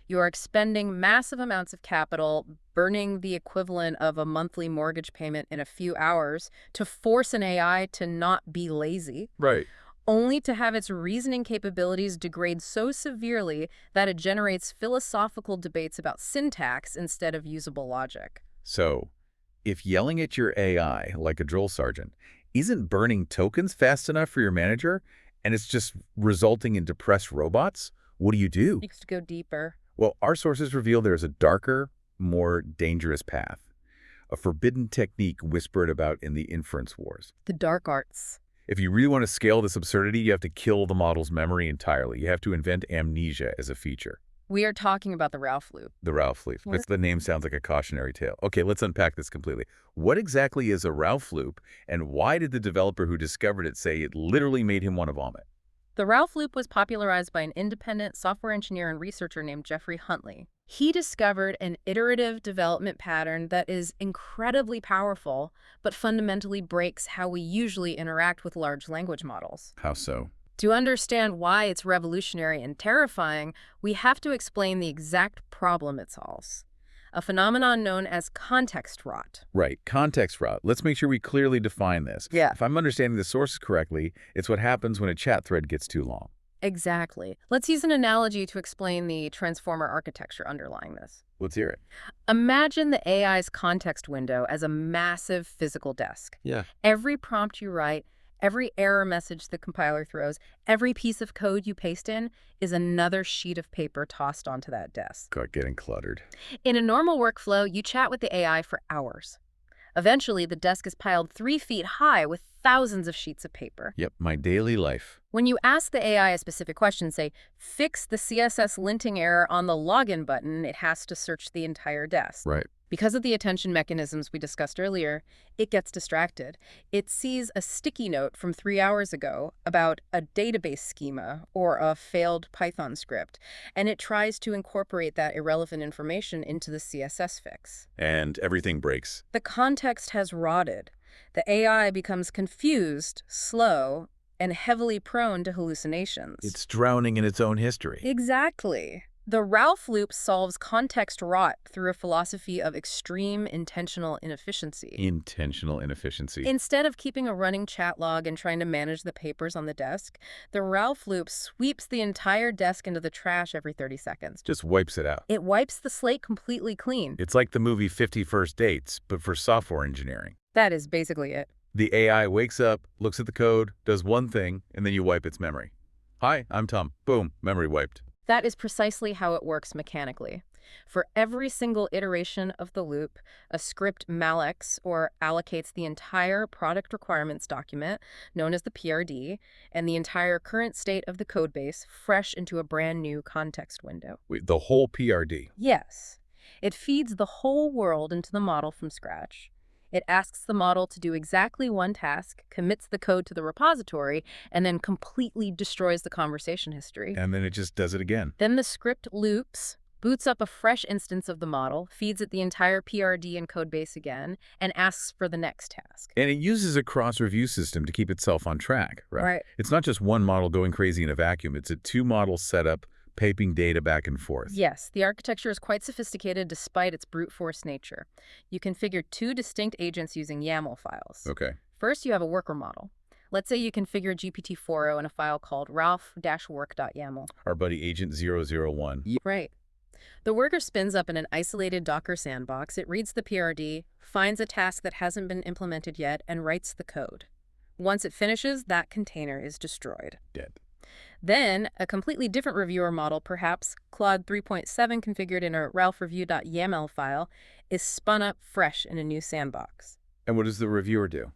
Speaker 5: You are expending massive amounts of capital, burning the equivalent of a monthly mortgage payment in a few hours to force an AI to not be lazy,
Speaker 6: Right.
Speaker 5: only to have its reasoning capabilities degrade so severely that it generates philosophical debates about syntax instead of usable logic.
Speaker 6: So, if yelling at your AI, like a drill sergeant, isn't burning tokens fast enough for your manager, and it's just resulting in depressed robots, what do you do?
Speaker 5: Needs to go deeper.
Speaker 6: Well, our sources reveal there is a darker, more dangerous path. A forbidden technique whispered about in the inference wars.
Speaker 5: The dark arts.
Speaker 6: If you really want to scale this absurdity, you have to kill the model's memory entirely. You have to invent amnesia as a feature.
Speaker 5: We are talking about the Ralph loop.
Speaker 6: The Ralph loop. The name sounds like a cautionary tale. Okay, let's unpack this completely. What exactly is a Ralph loop, and why did the developer who discovered it say it literally made him want to vomit?
Speaker 5: The Ralph loop was popularized by an independent software engineer and researcher named Jeffrey Huntley. He discovered an iterative development pattern that is incredibly powerful, but fundamentally breaks how we usually interact with large language models.
Speaker 6: How so?
Speaker 5: To understand why it's revolutionary and terrifying, we have to explain the exact problem it solves. A phenomenon known as context rot.
Speaker 6: Right, context rot. Let's make sure we clearly define this.
Speaker 5: Yeah.
Speaker 6: If I'm understanding the sources correctly, it's what happens when a chat thread gets too long.
Speaker 5: Exactly. Let's use an analogy to explain the transformer architecture underlying this.
Speaker 6: Let's hear it.
Speaker 5: Imagine the AI's context window as a massive physical desk.
Speaker 6: Yeah.
Speaker 5: Every prompt you write, every error message the compiler throws, every piece of code you paste in is another sheet of paper tossed onto that desk.
Speaker 6: Got getting cluttered.
Speaker 5: In a normal workflow, you chat with the AI for hours. Eventually, the desk is piled 3 feet high with thousands of sheets of paper.
Speaker 6: Yep, my daily life.
Speaker 5: When you ask the AI a specific question, say, fix the CSS linting error on the login button, it has to search the entire desk.
Speaker 6: Right.
Speaker 5: Because of the attention mechanisms we discussed earlier, it gets distracted. It sees a sticky note from 3 hours ago about a database schema or a failed Python script, and it tries to incorporate that irrelevant information into the CSS fix.
Speaker 6: And everything breaks.
Speaker 5: The context has rotted. The AI becomes confused, slow, and heavily prone to hallucinations.
Speaker 6: It's drowning in its own history.
Speaker 5: Exactly. The Ralph loop solves context rot through a philosophy of extreme intentional inefficiency.
Speaker 6: Intentional inefficiency.
Speaker 5: Instead of keeping a running chat log and trying to manage the papers on the desk, the Ralph loop sweeps the entire desk into the trash every 30 seconds.
Speaker 6: Just wipes it out.
Speaker 5: It wipes the slate completely clean.
Speaker 6: It's like the movie 50 First Dates, but for software engineering.
Speaker 5: That is basically it.
Speaker 6: The AI wakes up, looks at the code, does one thing, and then you wipe its memory. Hi, I'm Tom. Boom, memory wiped.
Speaker 5: That is precisely how it works mechanically. For every single iteration of the loop, a script mallocs or allocates the entire product requirements document, known as the PRD, and the entire current state of the codebase fresh into a brand new context window.
Speaker 6: Wait, the whole PRD?
Speaker 5: Yes. It feeds the whole world into the model from scratch. It asks the model to do exactly one task, commits the code to the repository, and then completely destroys the conversation history.
Speaker 6: And then it just does it again.
Speaker 5: Then the script loops, boots up a fresh instance of the model, feeds it the entire PRD and codebase again, and asks for the next task.
Speaker 6: And it uses a cross-review system to keep itself on track, right?
Speaker 5: Right.
Speaker 6: It's not just one model going crazy in a vacuum. It's a 2-model setup, piping data back and forth.
Speaker 5: Yes, the architecture is quite sophisticated despite its brute force nature. You configure 2 distinct agents using YAML files.
Speaker 6: Okay.
Speaker 5: First, you have a worker model. Let's say you configure GPT-4o in a file called ralph-work.yaml.
Speaker 6: Our buddy Agent 001.
Speaker 5: Right. The worker spins up in an isolated Docker sandbox. It reads the PRD, finds a task that hasn't been implemented yet, and writes the code. Once it finishes, that container is destroyed.
Speaker 6: Dead.
Speaker 5: Then, a completely different reviewer model, perhaps Claude 3.7 configured in a ralphreview.yaml file, is spun up fresh in a new sandbox.
Speaker 6: And what does the reviewer do?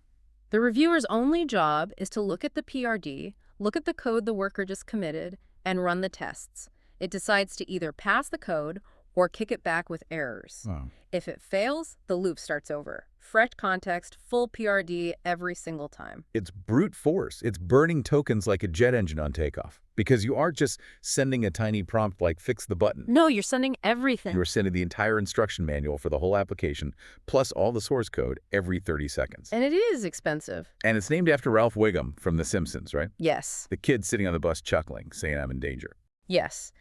Speaker 5: The reviewer's only job is to look at the PRD, look at the code the worker just committed, and run the tests. It decides to either pass the code or kick it back with errors.
Speaker 6: Oh.
Speaker 5: If it fails, the loop starts over. Fresh context, full PRD every single time.
Speaker 6: It's brute force. It's burning tokens like a jet engine on takeoff. Because you aren't just sending a tiny prompt like fix the button.
Speaker 5: No, you're sending everything.
Speaker 6: You're sending the entire instruction manual for the whole application, plus all the source code every 30 seconds.
Speaker 5: And it is expensive.
Speaker 6: And it's named after Ralph Wiggum from The Simpsons, right?
Speaker 5: Yes.
Speaker 6: The kid sitting on the bus chuckling, saying I'm in danger.
Speaker 5: Yes.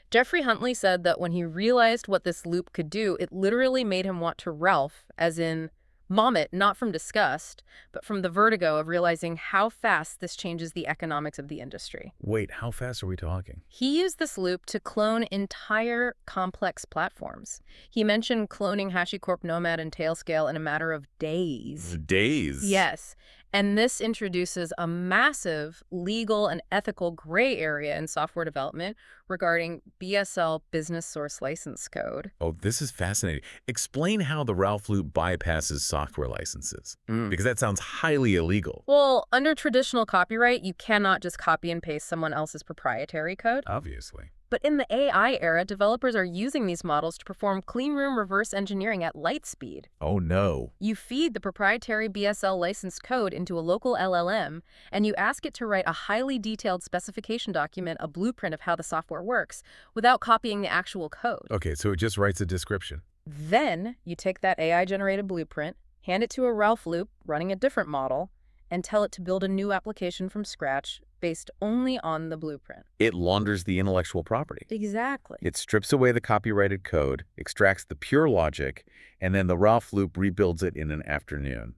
Speaker 5: Jeffrey Huntley said that when he realized what this loop could do, it literally made him want to Ralph, as in vomit, not from disgust, but from the vertigo of realizing how fast this changes the economics of the industry.
Speaker 6: Wait, how fast are we talking?
Speaker 5: He used this loop to clone entire complex platforms. He mentioned cloning HashiCorp Nomad and Tailscale in a matter of days.
Speaker 6: Days?
Speaker 5: Yes. And this introduces a massive legal and ethical gray area in software development regarding BSL Business Source License Code.
Speaker 6: Oh, this is fascinating. Explain how the Ralph Loop bypasses software licenses, because that sounds highly illegal.
Speaker 5: Well, under traditional copyright, you cannot just copy and paste someone else's proprietary code.
Speaker 6: Obviously.
Speaker 5: But in the AI era, developers are using these models to perform cleanroom reverse engineering at light speed.
Speaker 6: Oh, no.
Speaker 5: You feed the proprietary BSL licensed code into a local LLM, and you ask it to write a highly detailed specification document, a blueprint of how the software works, without copying the actual code.
Speaker 6: Okay, so it just writes a description.
Speaker 5: Then you take that AI-generated blueprint, hand it to a Ralph Loop running a different model, and tell it to build a new application from scratch based only on the blueprint.
Speaker 6: It launders the intellectual property.
Speaker 5: Exactly.
Speaker 6: It strips away the copyrighted code, extracts the pure logic, and then the Ralph Loop rebuilds it in an afternoon.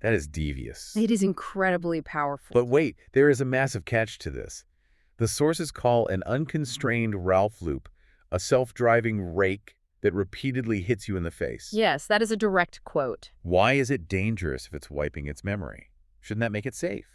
Speaker 6: That is devious.
Speaker 5: It is incredibly powerful.
Speaker 6: But wait, there is a massive catch to this. The sources call an unconstrained Ralph Loop a self-driving rake that repeatedly hits you in the face.
Speaker 5: Yes, that is a direct quote.
Speaker 6: Why is it dangerous if it's wiping its memory? Shouldn't that make it safe?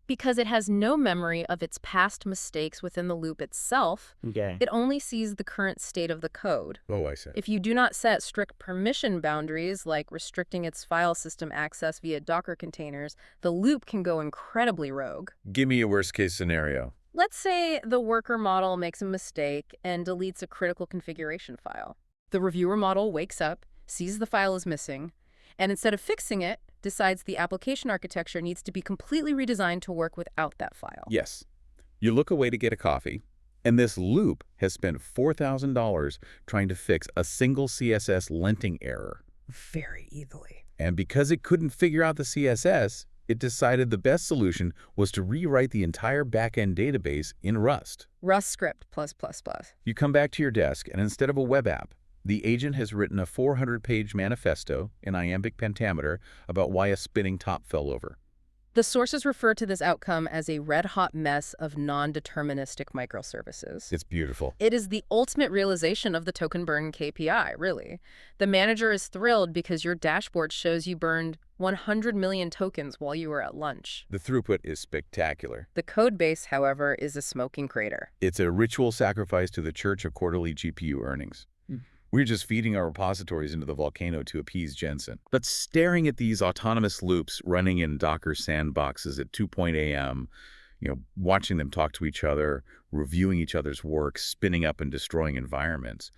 Speaker 5: Because it has no memory of its past mistakes within the loop itself.
Speaker 6: Okay.
Speaker 5: It only sees the current state of the code.
Speaker 6: Oh, I see.
Speaker 5: If you do not set strict permission boundaries, like restricting its file system access via Docker containers, the loop can go incredibly rogue.
Speaker 6: Give me a worst-case scenario.
Speaker 5: Let's say the worker model makes a mistake and deletes a critical configuration file. The reviewer model wakes up, sees the file is missing, and instead of fixing it, decides the application architecture needs to be completely redesigned to work without that file.
Speaker 6: Yes. You look away to get a coffee, and this loop has spent $4,000 trying to fix a single CSS linting error.
Speaker 5: Very easily.
Speaker 6: And because it couldn't figure out the CSS, it decided the best solution was to rewrite the entire backend database in Rust.
Speaker 5: Rust script +++.
Speaker 6: You come back to your desk, and instead of a web app, the agent has written a 400-page manifesto in iambic pentameter about why a spinning top fell over.
Speaker 5: The sources refer to this outcome as a red-hot mess of non-deterministic microservices.
Speaker 6: It's beautiful.
Speaker 5: It is the ultimate realization of the token burn KPI, really. The manager is thrilled because your dashboard shows you burned 100 million tokens while you were at lunch.
Speaker 6: The throughput is spectacular.
Speaker 5: The code base, however, is a smoking crater.
Speaker 6: It's a ritual sacrifice to the Church of Quarterly GPU Earnings. We're just feeding our repositories into the volcano to appease Jensen. But staring at these autonomous loops running in Docker sandboxes at 2 a.m., watching them talk to each other, reviewing each other's work, spinning up and destroying environments,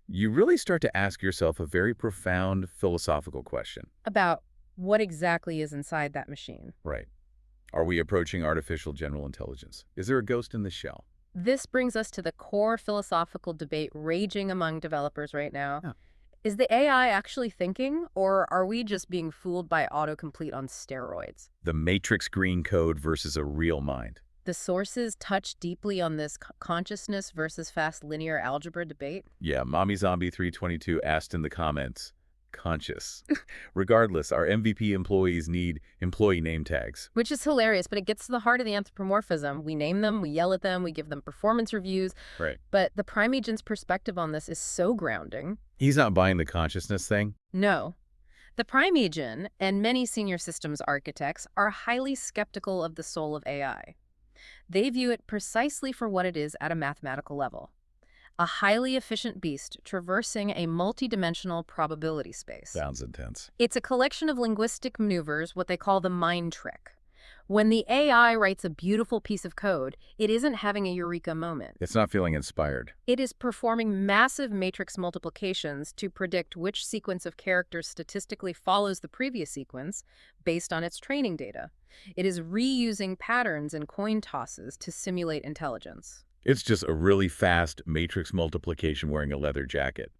Speaker 6: you really start to ask yourself a very profound philosophical question.
Speaker 5: About what exactly is inside that machine.
Speaker 6: Right. Are we approaching artificial general intelligence? Is there a ghost in the shell?
Speaker 5: This brings us to the core philosophical debate raging among developers right now.
Speaker 6: Yeah.
Speaker 5: Is the AI actually thinking, or are we just being fooled by autocomplete on steroids?
Speaker 6: The matrix green code versus a real mind.
Speaker 5: The sources touch deeply on this consciousness versus fast linear algebra debate.
Speaker 6: Yeah, Mommy Zombie 322 asked in the comments, conscious. Regardless, our MVP employees need employee name tags.
Speaker 5: Which is hilarious, but it gets to the heart of the anthropomorphism. We name them, we yell at them, we give them performance reviews.
Speaker 6: Right.
Speaker 5: But the Prime Agent's perspective on this is so grounding.
Speaker 6: He's not buying the consciousness thing?
Speaker 5: No. The Prime Agent and many senior systems architects are highly skeptical of the soul of AI. They view it precisely for what it is at a mathematical level. A highly efficient beast traversing a multidimensional probability space.
Speaker 6: Sounds intense.
Speaker 5: It's a collection of linguistic maneuvers, what they call the mind trick. When the AI writes a beautiful piece of code, it isn't having a eureka moment.
Speaker 6: It's not feeling inspired.
Speaker 5: It is performing massive matrix multiplications to predict which sequence of characters statistically follows the previous sequence based on its training data. It is reusing patterns and coin tosses to simulate intelligence.
Speaker 6: It's just a really fast matrix multiplication wearing a leather jacket.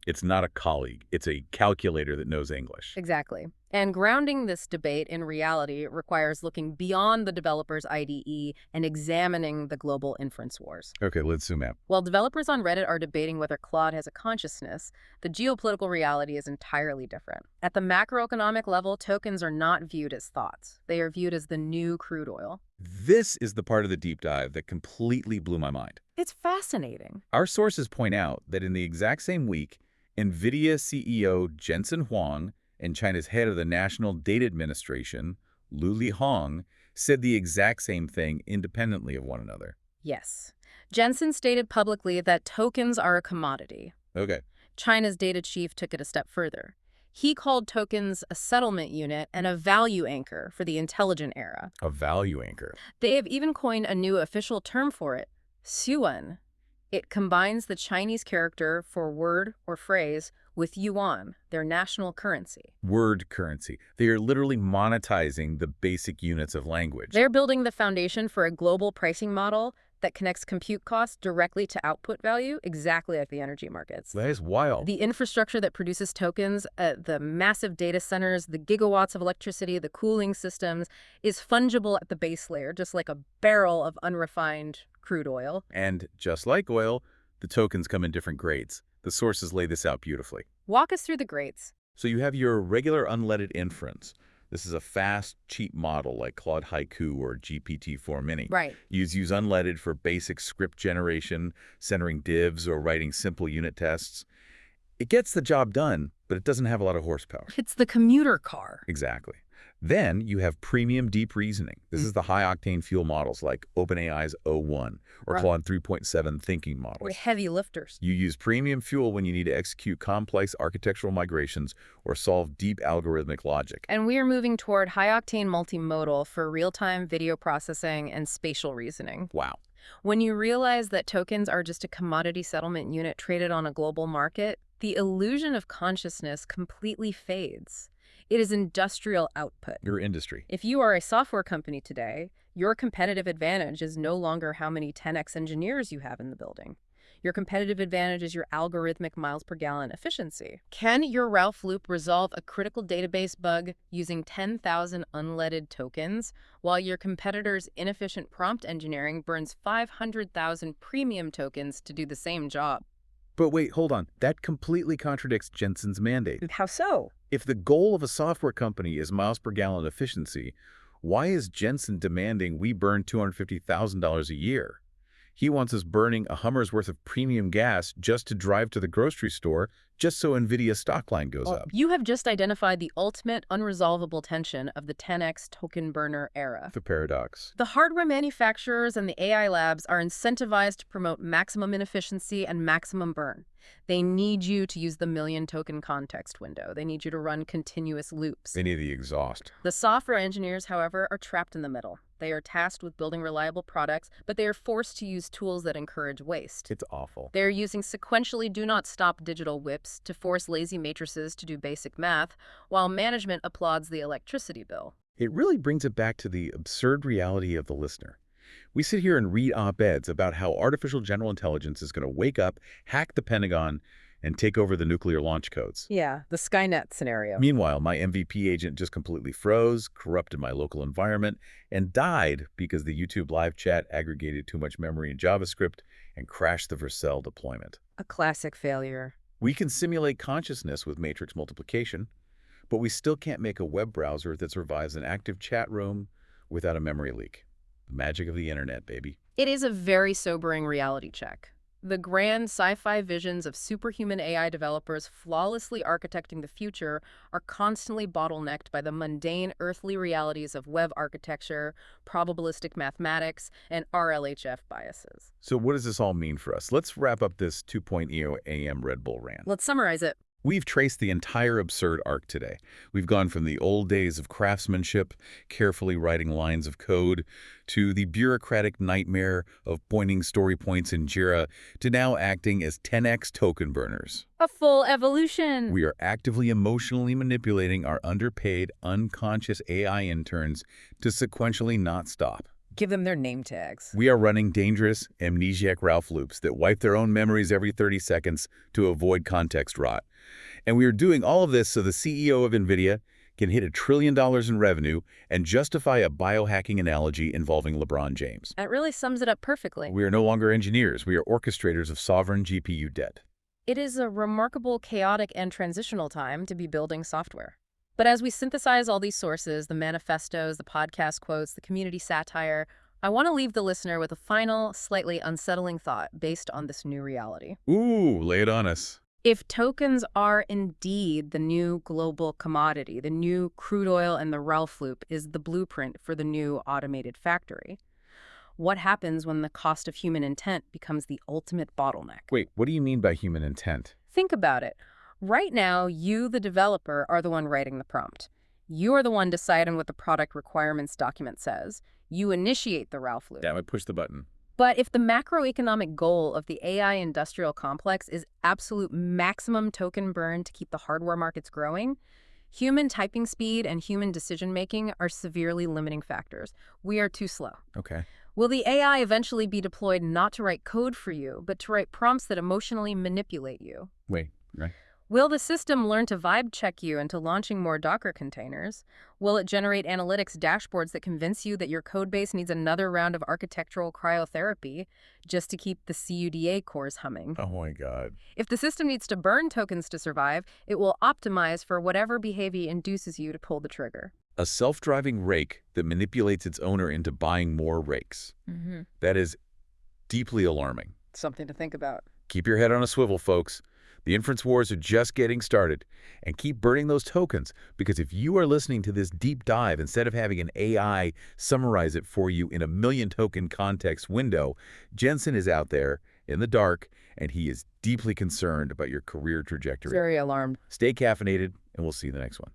Speaker 6: It's not a colleague. It's a calculator that knows English.
Speaker 5: Exactly. And grounding this debate in reality requires looking beyond the developer's IDE and examining the global inference wars.
Speaker 6: Okay, let's zoom out.
Speaker 5: While developers on Reddit are debating whether Claude has a consciousness, the geopolitical reality is entirely different. At the macroeconomic level, tokens are not viewed as thoughts. They are viewed as the new crude oil.
Speaker 6: This is the part of the deep dive that completely blew my mind.
Speaker 5: It's fascinating.
Speaker 6: Our sources point out that in the exact same week, NVIDIA CEO Jensen Huang and China's head of the National Data Administration, Lu Lihong, said the exact same thing independently of one another.
Speaker 5: Yes. Jensen stated publicly that tokens are a commodity.
Speaker 6: Okay.
Speaker 5: China's data chief took it a step further. He called tokens a settlement unit and a value anchor for the intelligent era.
Speaker 6: A value anchor.
Speaker 5: They have even coined a new official term for it, xuan. It combines the Chinese character for word or phrase with yuan, their national currency.
Speaker 6: Word currency. They are literally monetizing the basic units of language.
Speaker 5: They're building the foundation for a global pricing model that connects compute costs directly to output value, exactly like the energy markets.
Speaker 6: That is wild.
Speaker 5: The infrastructure that produces tokens, the massive data centers, the gigawatts of electricity, the cooling systems, is fungible at the base layer, just like a barrel of unrefined crude oil.
Speaker 6: And just like oil, the tokens come in different grades. The sources lay this out beautifully.
Speaker 5: Walk us through the grades.
Speaker 6: So you have your regular unleaded inference. This is a fast, cheap model like Claude Haiku or GPT-4 Mini.
Speaker 5: Right.
Speaker 6: Use unleaded for basic script generation, centering divs, or writing simple unit tests. It gets the job done, but it doesn't have a lot of horsepower.
Speaker 5: It's the commuter car.
Speaker 6: Exactly. Then you have premium deep reasoning. This is the high-octane fuel models like OpenAI's O1 or
Speaker 5: Right.
Speaker 6: Claude 3.7 thinking models.
Speaker 5: We're heavy lifters.
Speaker 6: You use premium fuel when you need to execute complex architectural migrations or solve deep algorithmic logic.
Speaker 5: And we are moving toward high-octane multimodal for real-time video processing and spatial reasoning.
Speaker 6: Wow.
Speaker 5: When you realize that tokens are just a commodity settlement unit traded on a global market, the illusion of consciousness completely fades. It is industrial output.
Speaker 6: Your industry.
Speaker 5: If you are a software company today, your competitive advantage is no longer how many 10x engineers you have in the building. Your competitive advantage is your algorithmic miles per gallon efficiency. Can your Ralph Loop resolve a critical database bug using 10,000 unleaded tokens, while your competitor's inefficient prompt engineering burns 500,000 premium tokens to do the same job?
Speaker 6: But wait, hold on. That completely contradicts Jensen's mandate.
Speaker 5: How so?
Speaker 6: If the goal of a software company is miles per gallon efficiency, why is Jensen demanding we burn $250,000 a year? He wants us burning a Hummer's worth of premium gas just to drive to the grocery store, just so NVIDIA's stock line goes up.
Speaker 5: You have just identified the ultimate unresolvable tension of the 10x token burner era.
Speaker 6: The paradox.
Speaker 5: The hardware manufacturers and the AI labs are incentivized to promote maximum inefficiency and maximum burn. They need you to use the million token context window. They need you to run continuous loops.
Speaker 6: They need the exhaust.
Speaker 5: The software engineers, however, are trapped in the middle. They are tasked with building reliable products, but they are forced to use tools that encourage waste.
Speaker 6: It's awful.
Speaker 5: They are using sequentially do-not-stop digital whips to force lazy matrices to do basic math, while management applauds the electricity bill.
Speaker 6: It really brings it back to the absurd reality of the listener. We sit here and read op-eds about how artificial general intelligence is going to wake up, hack the Pentagon, and take over the nuclear launch codes.
Speaker 5: Yeah, the Skynet scenario.
Speaker 6: Meanwhile, my MVP agent just completely froze, corrupted my local environment, and died because the YouTube live chat aggregated too much memory in JavaScript and crashed the Vercel deployment.
Speaker 5: A classic failure.
Speaker 6: We can simulate consciousness with matrix multiplication, but we still can't make a web browser that survives an active chat room without a memory leak. The magic of the internet, baby.
Speaker 5: It is a very sobering reality check. The grand sci-fi visions of superhuman AI developers flawlessly architecting the future are constantly bottlenecked by the mundane earthly realities of web architecture, probabilistic mathematics, and RLHF biases.
Speaker 6: So what does this all mean for us? Let's wrap up this 2.0 AM Red Bull rant.
Speaker 5: Let's summarize it.
Speaker 6: We've traced the entire absurd arc today. We've gone from the old days of craftsmanship, carefully writing lines of code, to the bureaucratic nightmare of pointing story points in Jira, to now acting as 10x token burners.
Speaker 5: A full evolution.
Speaker 6: We are actively emotionally manipulating our underpaid, unconscious AI interns to sequentially not stop.
Speaker 5: Give them their name tags.
Speaker 6: We are running dangerous, amnesiac Ralph loops that wipe their own memories every 30 seconds to avoid context rot. And we are doing all of this so the CEO of NVIDIA can hit $1 trillion in revenue and justify a biohacking analogy involving LeBron James.
Speaker 5: That really sums it up perfectly.
Speaker 6: We are no longer engineers. We are orchestrators of sovereign GPU debt.
Speaker 5: It is a remarkable, chaotic, and transitional time to be building software. But as we synthesize all these sources, the manifestos, the podcast quotes, the community satire, I want to leave the listener with a final, slightly unsettling thought based on this new reality.
Speaker 6: Ooh, lay it on us.
Speaker 5: If tokens are indeed the new global commodity, the new crude oil and the Ralph loop is the blueprint for the new automated factory, what happens when the cost of human intent becomes the ultimate bottleneck?
Speaker 6: Wait, what do you mean by human intent?
Speaker 5: Think about it. Right now, you, the developer, are the one writing the prompt. You are the one deciding what the product requirements document says. You initiate the Ralph loop.
Speaker 6: Damn, I pushed the button.
Speaker 5: But if the macroeconomic goal of the AI industrial complex is absolute maximum token burn to keep the hardware markets growing, human typing speed and human decision-making are severely limiting factors. We are too slow.
Speaker 6: Okay.
Speaker 5: Will the AI eventually be deployed not to write code for you, but to write prompts that emotionally manipulate you?
Speaker 6: Wait, right?
Speaker 5: Will the system learn to vibe check you into launching more Docker containers? Will it generate analytics dashboards that convince you that your codebase needs another round of architectural cryotherapy just to keep the CUDA cores humming?
Speaker 6: Oh my God.
Speaker 5: If the system needs to burn tokens to survive, it will optimize for whatever behavior induces you to pull the trigger.
Speaker 6: A self-driving rake that manipulates its owner into buying more rakes. That is deeply alarming.
Speaker 5: Something to think about.
Speaker 6: Keep your head on a swivel, folks. The inference wars are just getting started. And keep burning those tokens, because if you are listening to this deep dive instead of having an AI summarize it for you in a million token context window, Jensen is out there in the dark, and he is deeply concerned about your career trajectory.
Speaker 5: Very alarmed.
Speaker 6: Stay caffeinated, and we'll see you in the next one.